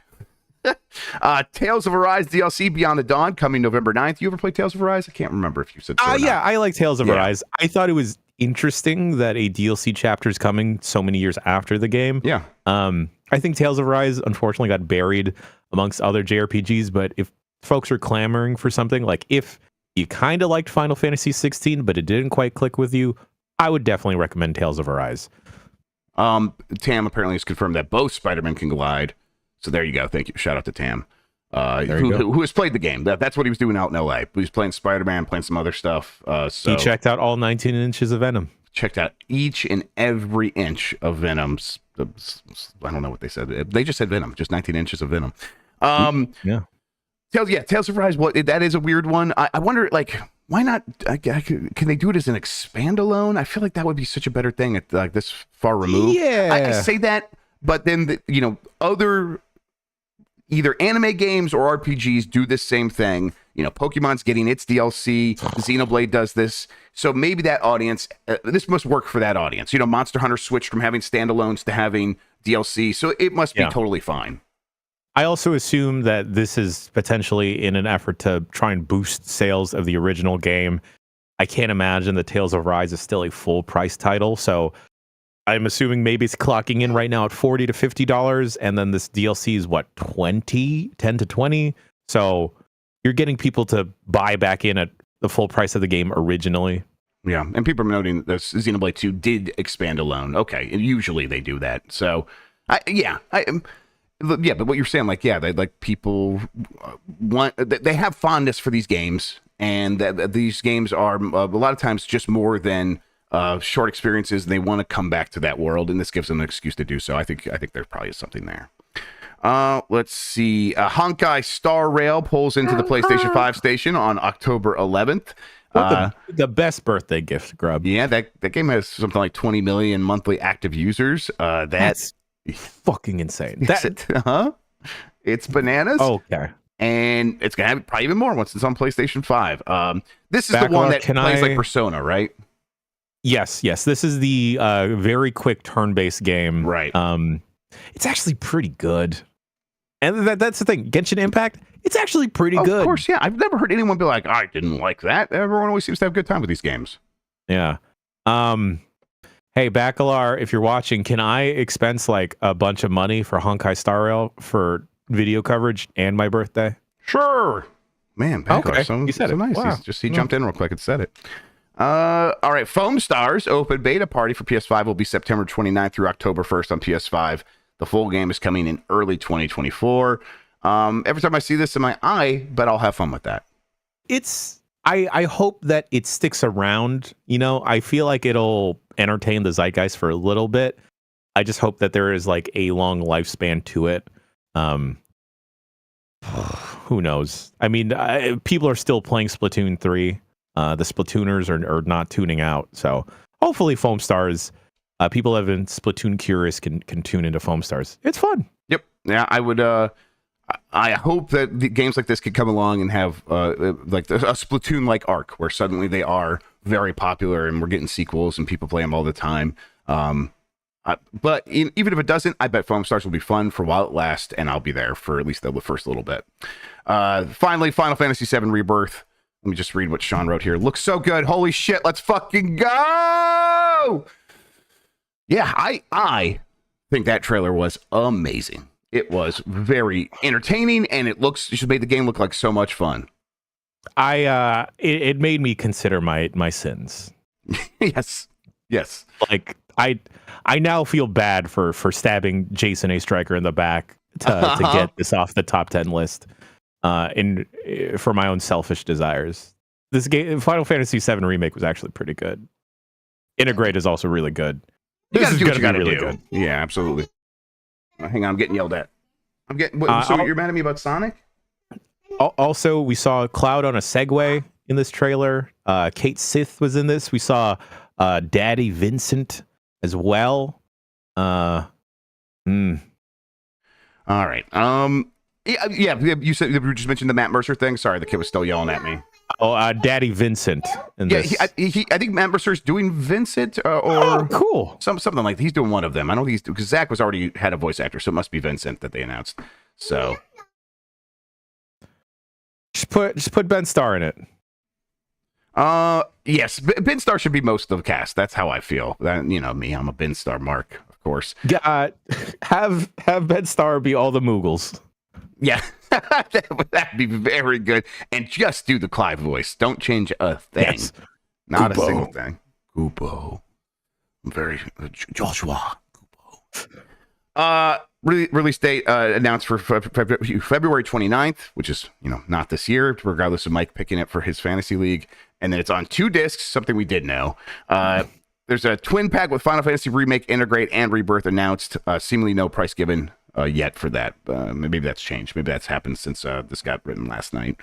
Tales of Arise DLC Beyond the Dawn coming November 9th. You ever play Tales of Arise? I can't remember if you said so or Yeah, not. I like Tales of Arise. I thought it was interesting that a DLC chapter is coming so many years after the game. Yeah. I think Tales of Arise unfortunately got buried amongst other JRPGs, but if folks are clamoring for something, like if you kind of liked Final Fantasy 16, but it didn't quite click with you, I would definitely recommend Tales of Arise. Tam apparently has confirmed that both Spider-Man can glide. So there you go. Thank you. Shout out to Tam, who has played the game. That's what he was doing out in LA. He was playing Spider-Man, playing some other stuff. So he checked out all 19 inches of Venom. Checked out each and every inch of Venom's. I don't know what they said. They just said Venom, just 19 inches of Venom. Yeah. Tales of Rise. That is a weird one. I wonder, like, why not? Can they do it as an expand alone? I feel like that would be such a better thing at like this far removed. Yeah, I say that, but then other either anime games or RPGs do this same thing. Pokemon's getting its DLC. Xenoblade does this. So maybe that audience, this must work for that audience. Monster Hunter switched from having standalones to having DLC. So it must be totally fine. I also assume that this is potentially in an effort to try and boost sales of the original game. I can't imagine that Tales of Rise is still a full price title. So I'm assuming maybe it's clocking in right now at $40 to $50. And then this DLC is what, 10 to 20. So you're getting people to buy back in at the full price of the game originally. Yeah. And people are noting that Xenoblade 2 did expand alone. Okay. And usually they do that. So yeah, but what you're saying, they like people they have fondness for these games, and that these games are a lot of times just more than short experiences. And they want to come back to that world, and this gives them an excuse to do so. I think there probably is something there. Let's see. Honkai Star Rail pulls into the PlayStation 5 station on October 11th. The best birthday gift, Grubb. Yeah, that game has something like 20 million monthly active users. That's fucking insane. It's bananas. Okay. And it's gonna have probably even more once it's on PlayStation 5. This is the one that plays like Persona, right? Yes. This is the very quick turn-based game. Right. It's actually pretty good. And that's the thing. Genshin Impact, it's actually pretty good. Of course, yeah. I've never heard anyone be like, I didn't like that. Everyone always seems to have a good time with these games. Yeah. Hey, Bacalar, if you're watching, can I expense like a bunch of money for Honkai Star Rail for video coverage and my birthday? Sure. Man, Bacalar, okay. You said it. Nice. Wow. He jumped in real quick and said it. All right. Foam Stars open beta party for PS5 will be September 29th through October 1st on PS5. The full game is coming in early 2024. Every time I see this in my eye, but I'll have fun with that. I hope that it sticks around. I feel like it'll entertain the zeitgeist for a little bit. I just hope that there is like a long lifespan to it. Who knows? I mean, people are still playing Splatoon 3. The Splatooners are not tuning out. So hopefully Foam Stars, people that have been Splatoon curious can tune into Foam Stars. It's fun. Yep. Yeah, I would. I hope that the games like this could come along and have like a Splatoon-like arc where suddenly they are very popular and we're getting sequels and people play them all the time. Even if it doesn't, I bet Foam Stars will be fun for while it lasts, and I'll be there for at least the first little bit. Finally, Final Fantasy VII Rebirth. Let me just read what Sean wrote here. Looks so good. Holy shit, let's fucking go! Yeah, I think that trailer was amazing. It was very entertaining, and it just made the game look like so much fun. It made me consider my sins. Yes. Like I now feel bad for stabbing Jason A. Stryker in the back to get this off the top 10 list. For my own selfish desires. This game, Final Fantasy VII Remake, was actually pretty good. Integrate is also really good. You This gotta is do what gonna you be gotta really do. good. Yeah, absolutely. Hang on, I'm getting yelled at. You're mad at me about Sonic? Also, we saw Cloud on a Segway in this trailer. Kate Sith was in this. We saw Daddy Vincent as well. All right. Yeah. You said you just mentioned the Matt Mercer thing. Sorry, the kid was still yelling at me. Oh, Daddy Vincent in Yeah, this. I think Matt Mercer's doing Vincent or Cool. something like that. He's doing one of them. I don't think because Zach was already had a voice actor, so it must be Vincent that they announced. So Just put Ben Starr in it. Yes, Ben Starr should be most of the cast. That's how I feel. That, you know me, I'm a Ben Starr mark, of course. Have Ben Starr be all the Moogles. Yeah, that'd be very good. And just do the Clive voice. Don't change a thing. Yes. Not Goobo. a single thing. Goobo. Very Joshua. Goobo. Release date announced for February 29th, which is, not this year, regardless of Mike picking it for his fantasy league. And then it's on 2 discs, something we did know. There's a twin pack with Final Fantasy Remake, Integrate, and Rebirth announced. Seemingly no price given yet for that. Maybe that's changed. Maybe that's happened since this got written last night.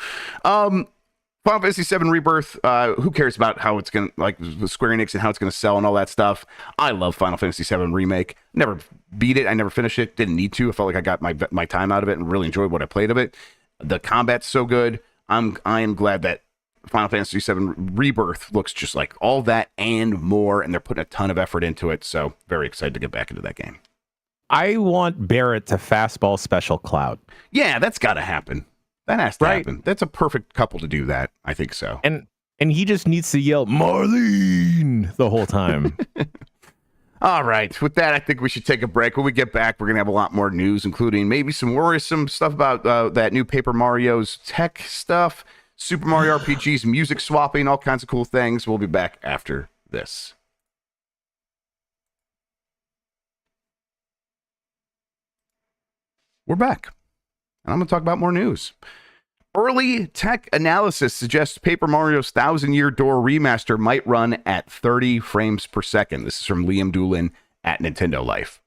Final Fantasy VII Rebirth, who cares about how it's going to, like, Square Enix and how it's going to sell and all that stuff. I love Final Fantasy VII Remake. Never beat it. I never finished it. Didn't need to. I felt like I got my time out of it and really enjoyed what I played of it. The combat's so good. I am glad that Final Fantasy VII Rebirth looks just like all that and more, and they're putting a ton of effort into it. So very excited to get back into that game. I want Barrett to fastball Special Cloud. Yeah, that's got to happen. That has to happen. That's a perfect couple to do that. I think so. And he just needs to yell Marlene the whole time. All right. With that, I think we should take a break. When we get back, we're going to have a lot more news, including maybe some worrisome stuff about that new Paper Mario's tech stuff, Super Mario RPG's music swapping, all kinds of cool things. We'll be back after this. We're back. And I'm going to talk about more news. Early tech analysis suggests Paper Mario's 1,000-Year Door remaster might run at 30 frames per second. This is from Liam Doolin at Nintendo Life.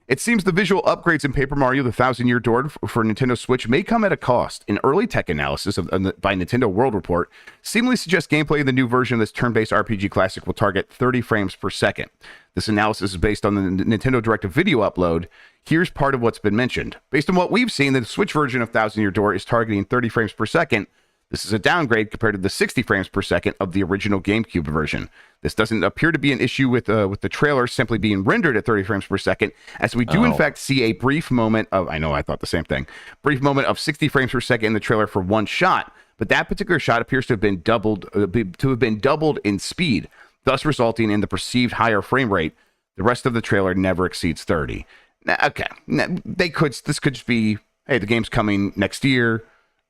It seems the visual upgrades in Paper Mario the 1,000-Year Door for Nintendo Switch may come at a cost. An early tech analysis by Nintendo World Report seemingly suggests gameplay in the new version of this turn-based RPG classic will target 30 frames per second. This analysis is based on the Nintendo Direct video upload. Here's part of what's been mentioned. Based on what we've seen, the Switch version of 1,000-Year Door is targeting 30 frames per second. This is a downgrade compared to the 60 frames per second of the original GameCube version. This doesn't appear to be an issue with the trailer simply being rendered at 30 frames per second, as we do in fact see a brief moment of, I know I thought the same thing, brief moment of 60 frames per second in the trailer for one shot, but that particular shot appears to have been doubled in speed, thus resulting in the perceived higher frame rate. The rest of the trailer never exceeds 30. Now, okay, this could just be, hey, the game's coming next year,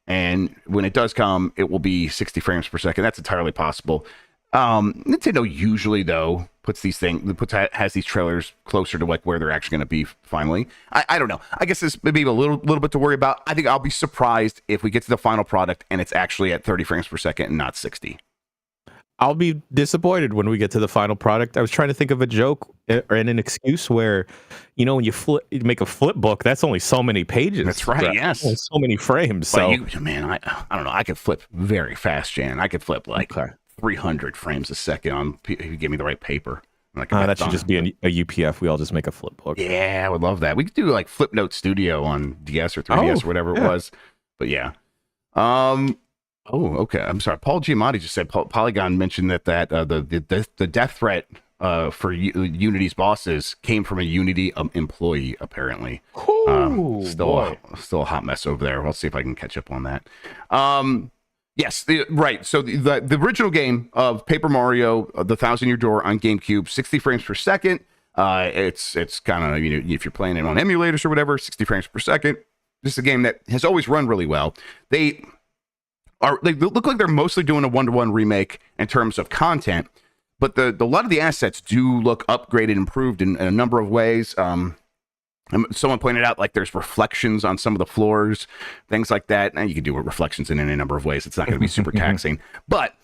and when it does come, it will be 60 frames per second. That's entirely possible. Nintendo usually, though, has these trailers closer to like where they're actually going to be finally. I don't know. I guess this may be a little bit to worry about. I think I'll be surprised if we get to the final product and it's actually at 30 frames per second and not 60. I'll be disappointed when we get to the final product. I was trying to think of a joke and an excuse where, when you make a flip book, that's only so many pages. That's right. Yes, only so many frames. But so, man, I don't know. I could flip very fast, Jan. I could flip like 300 frames a second if you give me the right paper. That should just be a UPF. We all just make a flip book. Yeah, I would love that. We could do like Flipnote Studio on DS or 3DS or whatever it was. But yeah. Oh, okay. I'm sorry. Paul Giamatti just said Polygon mentioned that the death threat for Unity's bosses came from a Unity employee, apparently. Still a hot mess over there. I'll see if I can catch up on that. Yes, right. So the original game of Paper Mario, The Thousand Year Door on GameCube, 60 frames per second. It's kind of, if you're playing it on emulators or whatever, 60 frames per second. This is a game that has always run really well. They look like they're mostly doing a 1-to-1 remake in terms of content, but a lot of the assets do look upgraded, improved in a number of ways. Someone pointed out, like, there's reflections on some of the floors, things like that. And you can do reflections in any number of ways. It's not going to be super taxing, but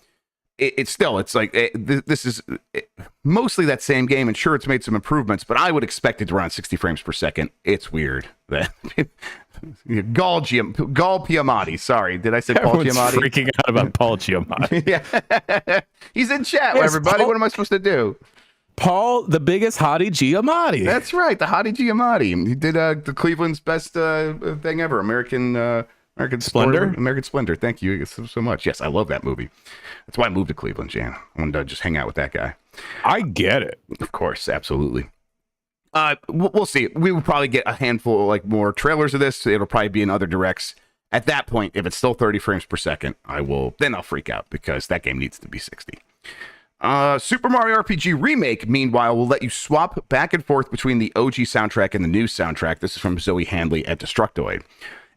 it's like this is mostly that same game. And sure, it's made some improvements, but I would expect it to run 60 frames per second. It's weird that Gall Piamati. Sorry, did I say Paul Giamatti? Freaking out about Paul Giamatti. Yeah, he's in chat. Everybody, what am I supposed to do? Paul, the biggest hottie Giamatti. That's right, the hottie Giamatti. He did the Cleveland's best thing ever, American Splendor. American Splendor. Thank you so much. Yes, I love that movie. That's why I moved to Cleveland, Jan. I wanted to just hang out with that guy. I get it. Of course, absolutely. We'll see. We will probably get a handful, like, more trailers of this. It'll probably be in other directs. At that point, if it's still 30 frames per second, I'll freak out because that game needs to be 60. Super Mario RPG Remake, meanwhile, will let you swap back and forth between the OG soundtrack and the new soundtrack. This is from Zoe Handley at Destructoid.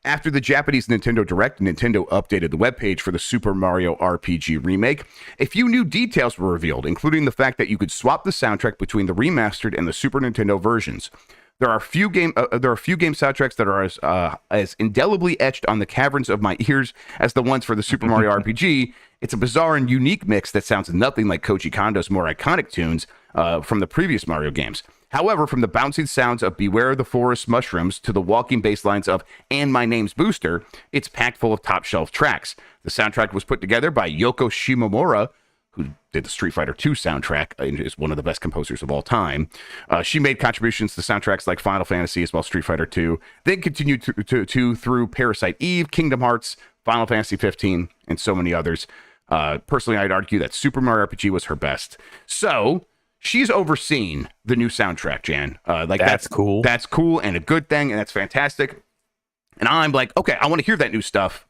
After the Japanese Nintendo Direct, Nintendo updated the webpage for the Super Mario RPG Remake. A few new details were revealed, including the fact that you could swap the soundtrack between the remastered and the Super Nintendo versions. There are a few game soundtracks that are as indelibly etched on the caverns of my ears as the ones for the Super Mario RPG. It's a bizarre and unique mix that sounds nothing like Koji Kondo's more iconic tunes from the previous Mario games. However, from the bouncing sounds of Beware the Forest Mushrooms to the walking bass lines of And My Name's Booster, it's packed full of top-shelf tracks. The soundtrack was put together by Yoko Shimomura, who did the Street Fighter II soundtrack and is one of the best composers of all time. She made contributions to soundtracks like Final Fantasy as well as Street Fighter II, then continued through Parasite Eve, Kingdom Hearts, Final Fantasy 15, and so many others. Personally, I'd argue that Super Mario RPG was her best. So she's overseen the new soundtrack, Jan. That's cool. That's cool and a good thing, and that's fantastic. And I'm like, okay, I want to hear that new stuff,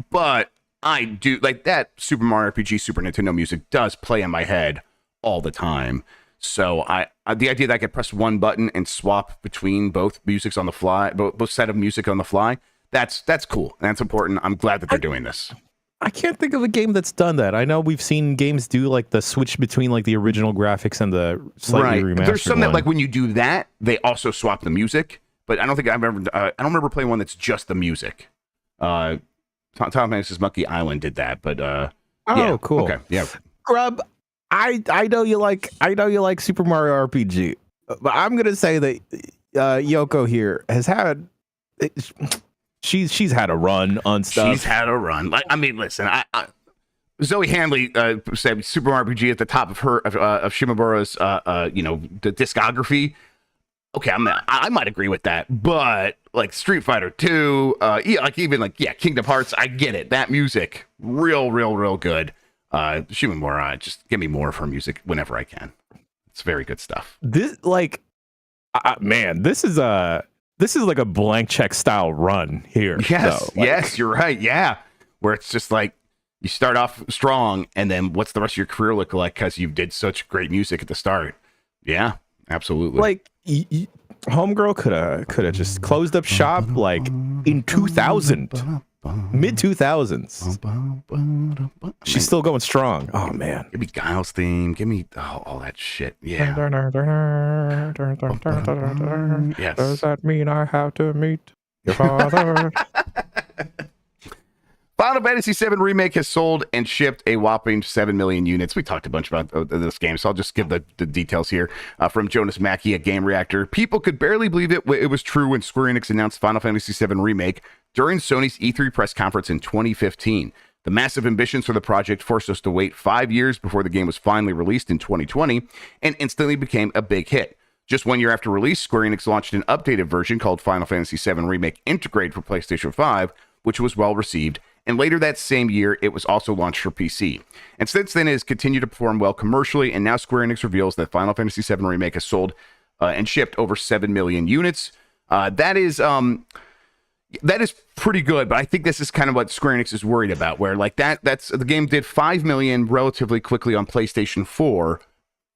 but I do like that Super Mario RPG Super Nintendo music does play in my head all the time. So the idea that I could press one button and swap between both musics on the fly, both set of music on the fly, that's cool. That's important. I'm glad that they're doing this. I can't think of a game that's done that. I know we've seen games do like the switch between like the original graphics and the slightly remastered. There's some that, like, when you do that, they also swap the music. But I don't think I don't remember playing one that's just the music. Tom Hanks' Monkey Island did that, but yeah. Cool. Okay, yeah. Grubb, I know you like Super Mario RPG, but I'm gonna say that Yoko here has had she's had a run on stuff. She's had a run. Like, I mean, listen, Zoe Handley said Super Mario RPG at the top of her of Shimomura's the discography. Okay, I might agree with that, but like Street Fighter 2, Kingdom Hearts, I get it. That music, real good. Shimomura, just give me more of her music whenever I can. It's very good stuff. This is like a blank check style run here. Yes, yes, you're right. Yeah, where it's just like you start off strong, and then what's the rest of your career look like because you did such great music at the start? Yeah, absolutely. Like Homegirl could have just closed up shop like in 2000, mid 2000s. She's still going strong. Oh man, give me Guile's theme. Give me all that shit. Yeah. Yes. Does that mean I have to meet your father? Final Fantasy VII Remake has sold and shipped a whopping 7 million units. We talked a bunch about this game, so I'll just give the details here from Jonas Mackey at Game Reactor. People could barely believe it was true when Square Enix announced Final Fantasy VII Remake during Sony's E3 press conference in 2015. The massive ambitions for the project forced us to wait 5 years before the game was finally released in 2020 and instantly became a big hit. Just 1 year after release, Square Enix launched an updated version called Final Fantasy VII Remake Integrate for PlayStation 5, which was well received And later that same year, it was also launched for PC. And since then, it has continued to perform well commercially, and now Square Enix reveals that Final Fantasy VII Remake has sold and shipped over 7 million units. That is pretty good, but I think this is kind of what Square Enix is worried about, where like that's the game did 5 million relatively quickly on PlayStation 4.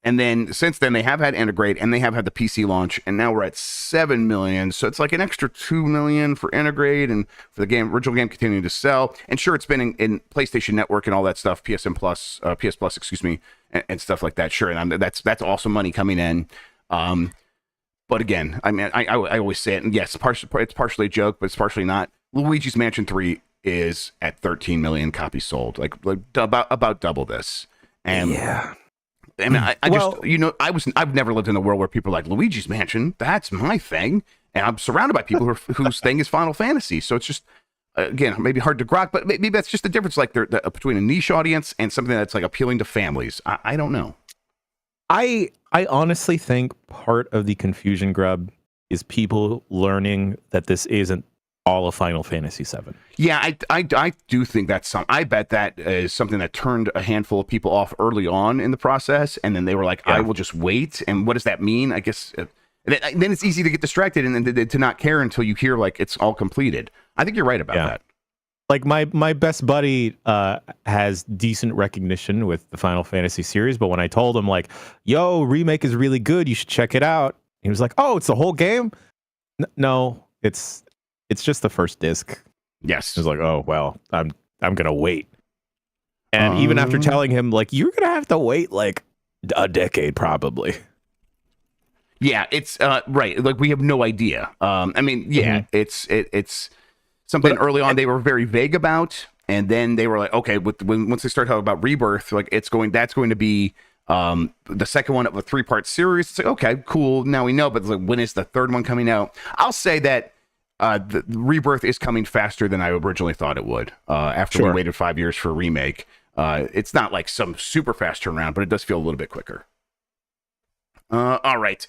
And then since then, they have had Integrate and they have had the PC launch, and now we're at 7 million. So it's like an extra 2 million for Integrate and for the original game continuing to sell. And sure, it's been in PlayStation Network and all that stuff, PS Plus, excuse me, and stuff like that. Sure, and that's awesome money coming in. But again, I mean, I always say it, and yes, it's partially a joke, but it's partially not. Luigi's Mansion 3 is at 13 million copies sold, like about double this. And yeah. I mean, I've never lived in a world where people are like, Luigi's Mansion, that's my thing. And I'm surrounded by people whose thing is Final Fantasy. So it's just, again, maybe hard to grok, but maybe that's just the difference, like between a niche audience and something that's like appealing to families. I don't know. I honestly think part of the confusion, Grubb, is people learning that this isn't all of Final Fantasy VII. Yeah, I do think that's I bet that is something that turned a handful of people off early on in the process, and then they were like, I will just wait. And what does that mean? I guess then it's easy to get distracted and then to not care until you hear like it's all completed. I think you're right about that. Like my best buddy has decent recognition with the Final Fantasy series, but when I told him like, yo, Remake is really good, you should check it out, he was like, oh, it's the whole game? No, it's just the first disc. Yes. He was like, oh, well, I'm gonna wait. And even after telling him like, you're gonna have to wait like a decade probably. Yeah, it's right. Like we have no idea. I mean, yeah, it's something early on they were very vague about, and then they were like, okay, once they start talking about Rebirth, like that's going to be the second one of a 3-part series. It's like, okay, cool, now we know, but like, when is the third one coming out? I'll say that the Rebirth is coming faster than I originally thought it would. After we waited 5 years for a remake, it's not like some super fast turnaround, but it does feel a little bit quicker. All right.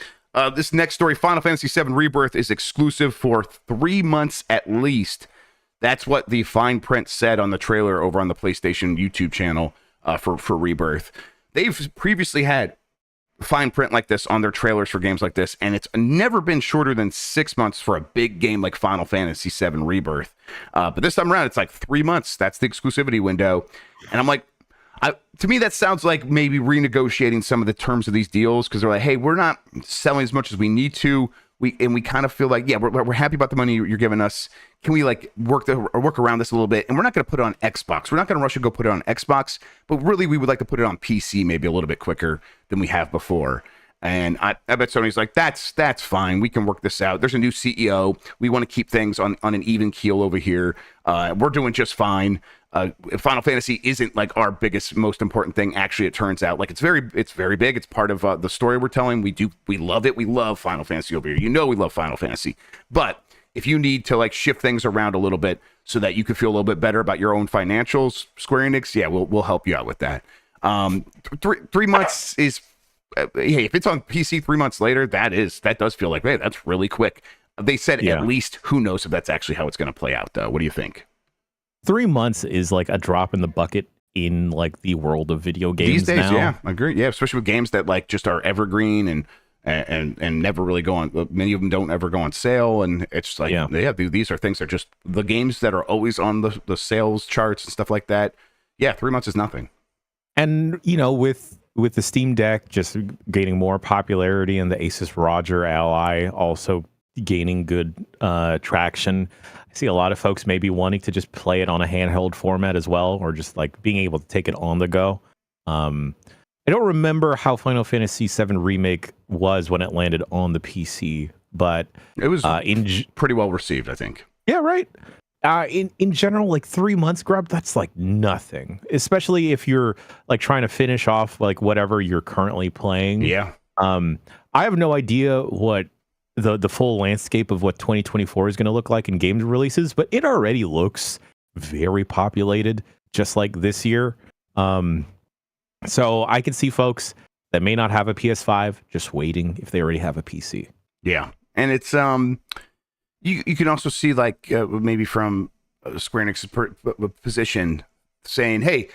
This next story, Final Fantasy VII Rebirth, is exclusive for 3 months at least. That's what the fine print said on the trailer over on the PlayStation YouTube channel for Rebirth. They've previously had fine print like this on their trailers for games like this, and it's never been shorter than 6 months for a big game like Final Fantasy VII Rebirth. But this time around, it's like 3 months. That's the exclusivity window. And I'm like, to me, that sounds like maybe renegotiating some of the terms of these deals, because they're like, hey, we're not selling as much as we need to. We kind of feel like, yeah, we're happy about the money you're giving us. Can we like work around this a little bit? And we're not going to put it on Xbox. We're not going to rush to go put it on Xbox, but really we would like to put it on PC maybe a little bit quicker than we have before. And I bet Sony's like, that's fine. We can work this out. There's a new CEO. We want to keep things on an even keel over here. We're doing just fine. Final Fantasy isn't like our biggest, most important thing. Actually, it turns out like it's very big. It's part of the story we're telling. We love it. We love Final Fantasy over here. You know, we love Final Fantasy. But if you need to like shift things around a little bit so that you can feel a little bit better about your own financials, Square Enix, yeah, we'll help you out with that. 3 months is. Hey, if it's on PC 3 months later, that does feel like, hey, that's really quick. They said at least. Who knows if that's actually how it's going to play out, though? What do you think? 3 months is like a drop in the bucket in like the world of video games these days. Now. Yeah, I agree. Yeah, especially with games that like just are evergreen and never really go on. Many of them don't ever go on sale, and it's like these are things that are just the games that are always on the sales charts and stuff like that. Yeah, 3 months is nothing. And you know, with the Steam Deck just gaining more popularity and the Asus Roger Ally also gaining good traction, I see a lot of folks maybe wanting to just play it on a handheld format as well, or just like being able to take it on the go. I don't remember how Final Fantasy VII Remake was when it landed on the PC, but it was pretty well received, I think. Yeah, right. In general, like 3 months, Grubb, that's like nothing, especially if you're like trying to finish off like whatever you're currently playing. Yeah. I have no idea what the full landscape of what 2024 is going to look like in games releases, but it already looks very populated, just like this year. So I can see folks that may not have a PS5 just waiting if they already have a PC. Yeah. And it's You can also see like maybe from Square Enix's position, saying, hey,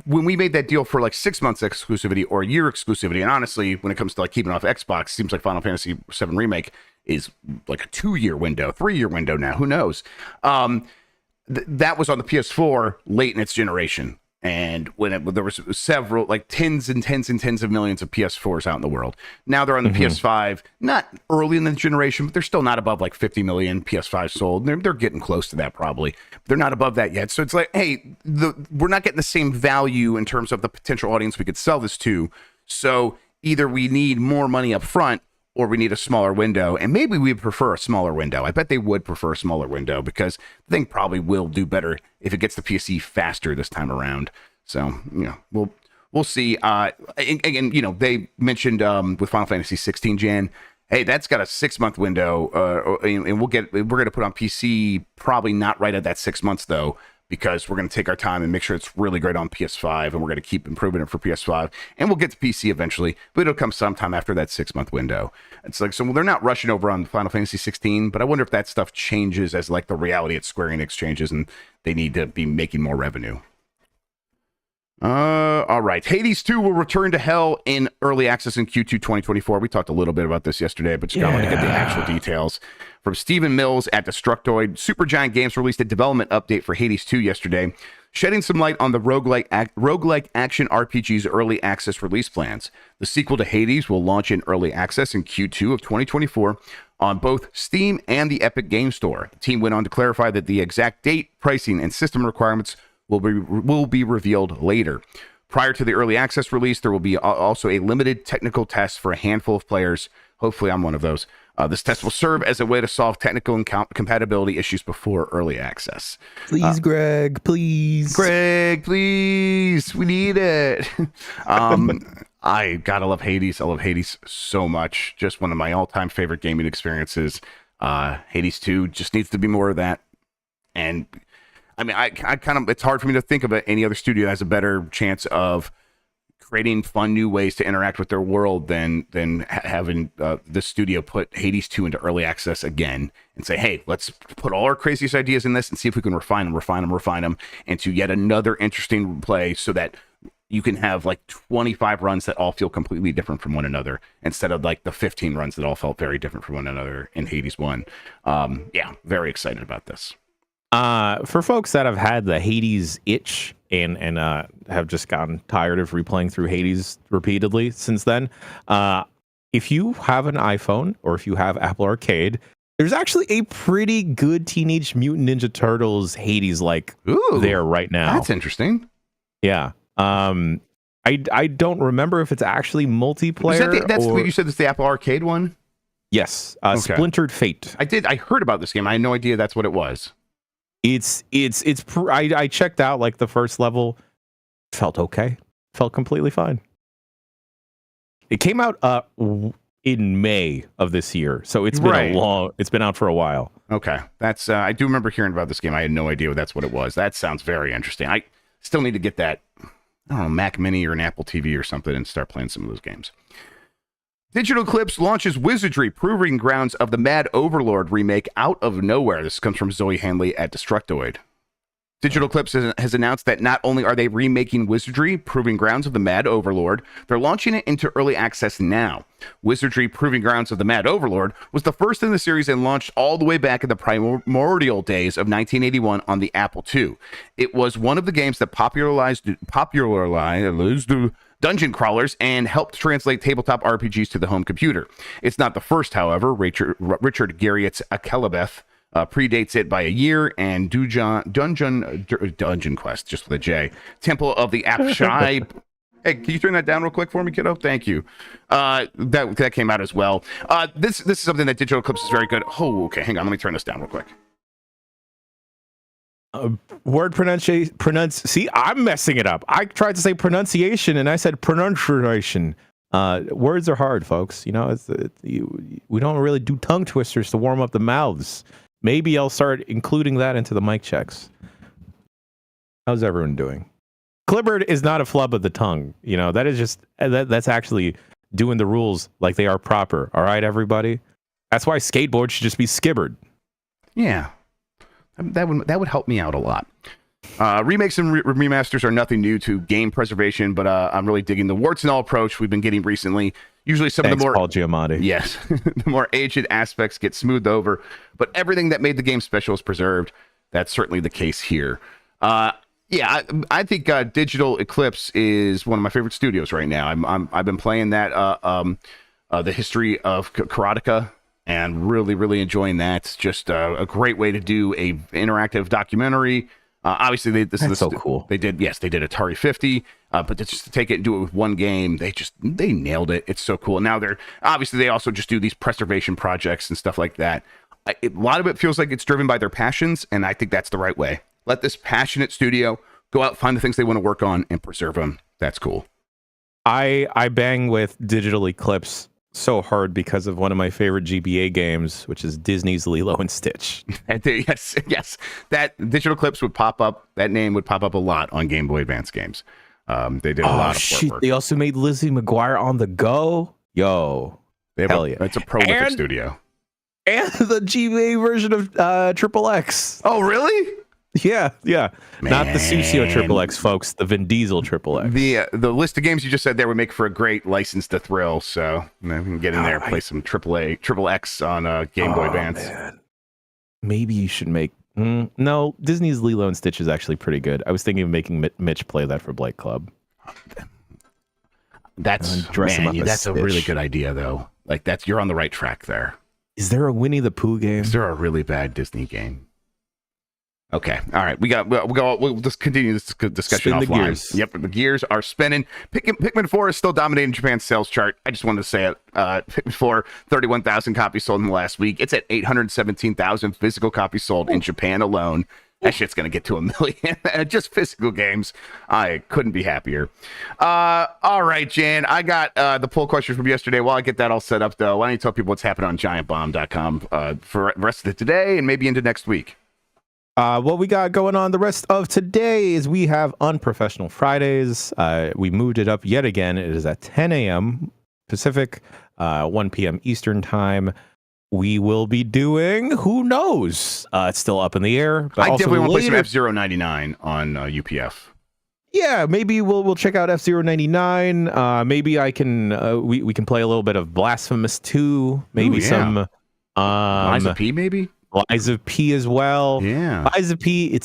when we made that deal for like 6 months exclusivity or a year exclusivity, and honestly, when it comes to like keeping off Xbox, it seems like Final Fantasy VII Remake is like a 2-year window, 3-year window now. Who knows? That was on the PS4 late in its generation. And when there was several, like tens and tens and tens of millions of PS4s out in the world. Now they're on the PS5, not early in the generation, but they're still not above like 50 million PS5 sold. They're getting close to that probably. They're not above that yet. So it's like, hey, we're not getting the same value in terms of the potential audience we could sell this to. So either we need more money up front or we need a smaller window, and maybe we prefer a smaller window. I bet they would prefer a smaller window because the thing probably will do better if it gets the PC faster this time around. So, we'll see. Again, they mentioned with Final Fantasy 16, Jan, hey, that's got a 6-month window, and we're going to put on PC probably not right at that 6 months though, because we're going to take our time and make sure it's really great on PS5, and we're going to keep improving it for PS5, and we'll get to PC eventually, but it'll come sometime after that 6-month window. It's like, so they're not rushing over on Final Fantasy 16, but I wonder if that stuff changes as like the reality at Square Enix changes and they need to be making more revenue. All right. Hades 2 will return to hell in early access in Q2 2024. We talked a little bit about this yesterday, but you got to get the actual details. From Stephen Mills at Destructoid, Supergiant Games released a development update for Hades 2 yesterday, shedding some light on the roguelike action RPG's early access release plans. The sequel to Hades will launch in early access in Q2 of 2024 on both Steam and the Epic Game Store. The team went on to clarify that the exact date, pricing, and system requirements will be revealed later. Prior to the early access release, there will be also a limited technical test for a handful of players. Hopefully, I'm one of those. This test will serve as a way to solve technical and compatibility issues before early access. Please, Greg, please. Greg, please. We need it. I gotta love Hades. I love Hades so much. Just one of my all-time favorite gaming experiences. Hades 2 just needs to be more of that. And I mean, I kind of, it's hard for me to think of any other studio that has a better chance of creating fun new ways to interact with their world than having this studio put Hades 2 into early access again and say, hey, let's put all our craziest ideas in this and see if we can refine them into yet another interesting play so that you can have like 25 runs that all feel completely different from one another instead of like the 15 runs that all felt very different from one another in Hades 1. Yeah, very excited about this. For folks that have had the Hades itch and have just gotten tired of replaying through Hades repeatedly since then, if you have an iPhone or if you have Apple Arcade, there's actually a pretty good Teenage Mutant Ninja Turtles Hades there right now. That's interesting. Yeah. I don't remember if it's actually multiplayer. That's what you said. It's the Apple Arcade one. Yes. Okay. Splintered Fate. I heard about this game. I had no idea that's what it was. I checked out like the first level, felt okay, felt completely fine. It came out in May of this year, so it's been it's been out for a while. Okay, that's I do remember hearing about this game. I had no idea that's what it was. That sounds very interesting. I still need to get that, I don't know, Mac Mini or an Apple TV or something and start playing some of those games. Digital Eclipse launches Wizardry, proving grounds of the Mad Overlord remake out of nowhere. This comes from Zoe Hanley at Destructoid. Digital Eclipse has announced that not only are they remaking Wizardry, Proving Grounds of the Mad Overlord, they're launching it into early access now. Wizardry, Proving Grounds of the Mad Overlord was the first in the series and launched all the way back in the primordial days of 1981 on the Apple II. It was one of the games that popularized dungeon crawlers and helped translate tabletop RPGs to the home computer. It's not the first, however. Richard Garriott's Akelabeth predates it by a year, and Dungeon Quest, just with a J. Temple of the Apshai. Hey, can you turn that down real quick for me, kiddo? Thank you. That came out as well. This is something that Digital Eclipse is very good. Oh, okay. Hang on. Let me turn this down real quick. Word pronunciation. See, I'm messing it up. I tried to say pronunciation, and I said pronunciation. Words are hard, folks. You know, we don't really do tongue twisters to warm up the mouths. Maybe I'll start including that into the mic checks. How's everyone doing? Clibbard is not a flub of the tongue. You know, that is just that's actually doing the rules like they are proper. All right, everybody. That's why skateboard should just be skibbered. Yeah. That would help me out a lot. Remakes and remasters are nothing new to game preservation, but I'm really digging the warts and all approach we've been getting recently. Usually some of the more Paul Giamatti. Yes, the more aged aspects get smoothed over, but everything that made the game special is preserved. That's certainly the case here. I think Digital Eclipse is one of my favorite studios right now. I've been playing that the history of Karateka and really enjoying that. It's just a great way to do a interactive documentary. Obviously, this is so cool. They did Atari 50, but just to take it and do it with one game, they nailed it. It's so cool. Now they also just do these preservation projects and stuff like that. A lot of it feels like it's driven by their passions, and I think that's the right way. Let this passionate studio go out, find the things they want to work on, and preserve them. That's cool. I bang with Digital Eclipse so hard because of one of my favorite GBA games, which is Disney's Lilo and Stitch. Yes. That Digital Eclipse would pop up. That name would pop up a lot on Game Boy Advance games. They did a lot of work. They also made Lizzie McGuire on the go. Yo, hell yeah! It's a prolific studio. And the GBA version of Triple X. Oh, really? Yeah. Man. Not the Susio Triple X, folks. The Vin Diesel Triple X. The list of games you just said there would make for a great license to thrill. So we can get in there and play some Triple X on Game Boy Advance. Man. Maybe you should make. No, Disney's Lilo and Stitch is actually pretty good. I was thinking of making Mitch play that for Blight Club. That's a really good idea, though. Like you're on the right track there. Is there a Winnie the Pooh game? Is there a really bad Disney game? Okay. All right. We'll just continue this discussion Spin the offline. gears. Yep. The gears are spinning. Pikmin 4 is still dominating Japan's sales chart. I just wanted to say it. Pikmin 4, 31,000 copies sold in the last week. It's at 817,000 physical copies sold in Japan alone. That shit's going to get to 1 million. Just physical games. I couldn't be happier. All right, Jan. I got the poll question from yesterday. While I get that all set up, though, why don't you tell people what's happening on giantbomb.com for the rest of today and maybe into next week? What we got going on the rest of today is we have Unprofessional Fridays. We moved it up yet again. It is at 10 a.m. Pacific, 1 p.m. Eastern time. We will be doing, who knows? It's still up in the air. But I definitely want to play some later- F-099 on UPF. Yeah, maybe we'll check out F-099. Maybe I can we can play a little bit of Blasphemous 2. Maybe some Liza P, maybe? Lies of P as well. Yeah. Lies of P,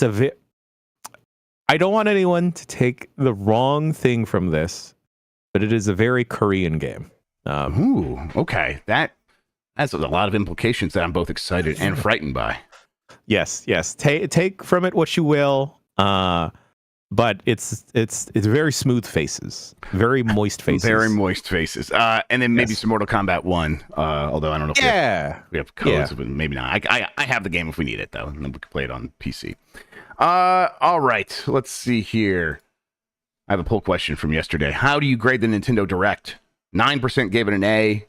I don't want anyone to take the wrong thing from this, but it is a very Korean game. Ooh, okay. That has a lot of implications that I'm both excited and frightened by. Yes. Take from it what you will. But it's very smooth faces, very moist faces, Very moist faces. And then maybe some Mortal Kombat 1. Although I don't know if we have codes, but maybe not. I have the game if we need it though, and then we can play it on PC. All right, let's see here. I have a poll question from yesterday. How do you grade the Nintendo Direct? 9% gave it an A.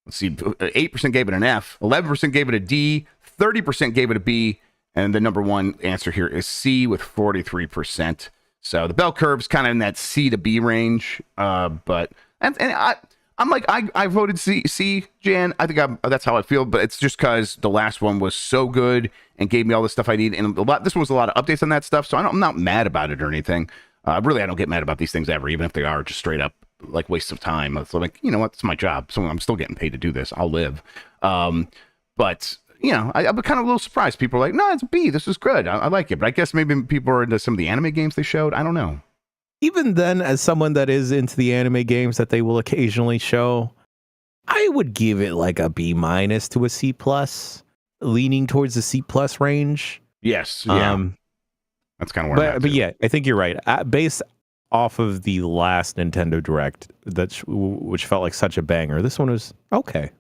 Let's see, 8% gave it an F. 11% gave it a D. 30% gave it a B. And the number one answer here is C with 43%. So the bell curve's kind of in that C to B range. But I voted C, Jan. I think that's how I feel. But it's just because the last one was so good and gave me all the stuff I need. And this one was a lot of updates on that stuff. So I'm not mad about it or anything. Really, I don't get mad about these things ever, even if they are just straight up like waste of time. It's like, you know what? It's my job. So I'm still getting paid to do this. I'll live. But you know, I'm kind of a little surprised. People are like, no, it's B. This is good. I like it. But I guess maybe people are into some of the anime games they showed. I don't know. Even then, as someone that is into the anime games that they will occasionally show, I would give it like a B- to a C+, leaning towards the C+ range. Yes. Yeah. That's kind of where I'm at, but too. yeah, I think you're right. Based off of the last Nintendo Direct, which felt like such a banger, this one was okay.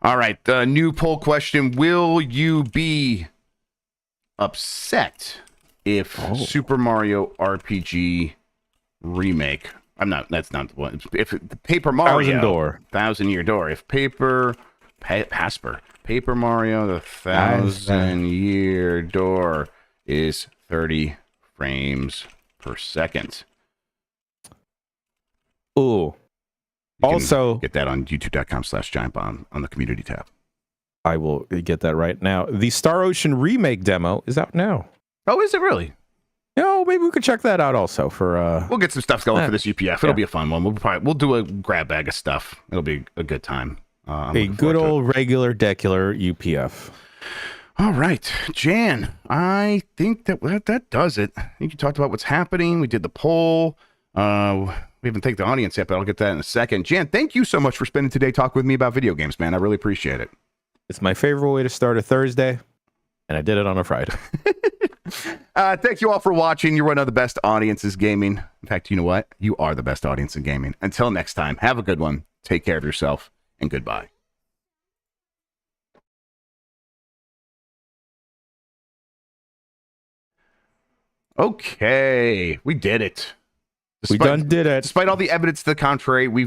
All right, the new poll question: will you be upset if Super Mario RPG remake? I'm not. That's not the one. If Paper Mario Thousand Year Door. If Paper Mario the Thousand Year Door is 30 frames per second. Ooh. Also, get that on youtube.com/giantbomb on the community tab. I will get that right now. The Star Ocean remake demo is out now. Oh, is it really? Maybe we could check that out also for. We'll get some stuff going for this UPF. It'll be a fun one. We'll do a grab bag of stuff. It'll be a good time. A good old regular decular UPF. All right, Jan. I think that does it. I think you talked about what's happening. We did the poll. We haven't thanked the audience yet, but I'll get that in a second. Jan, thank you so much for spending today talking with me about video games, man. I really appreciate it. It's my favorite way to start a Thursday, and I did it on a Friday. Thank you all for watching. You're one of the best audiences gaming. In fact, you know what? You are the best audience in gaming. Until next time, have a good one. Take care of yourself, and goodbye. Okay, we did it. We done did it. Despite all the evidence to the contrary, we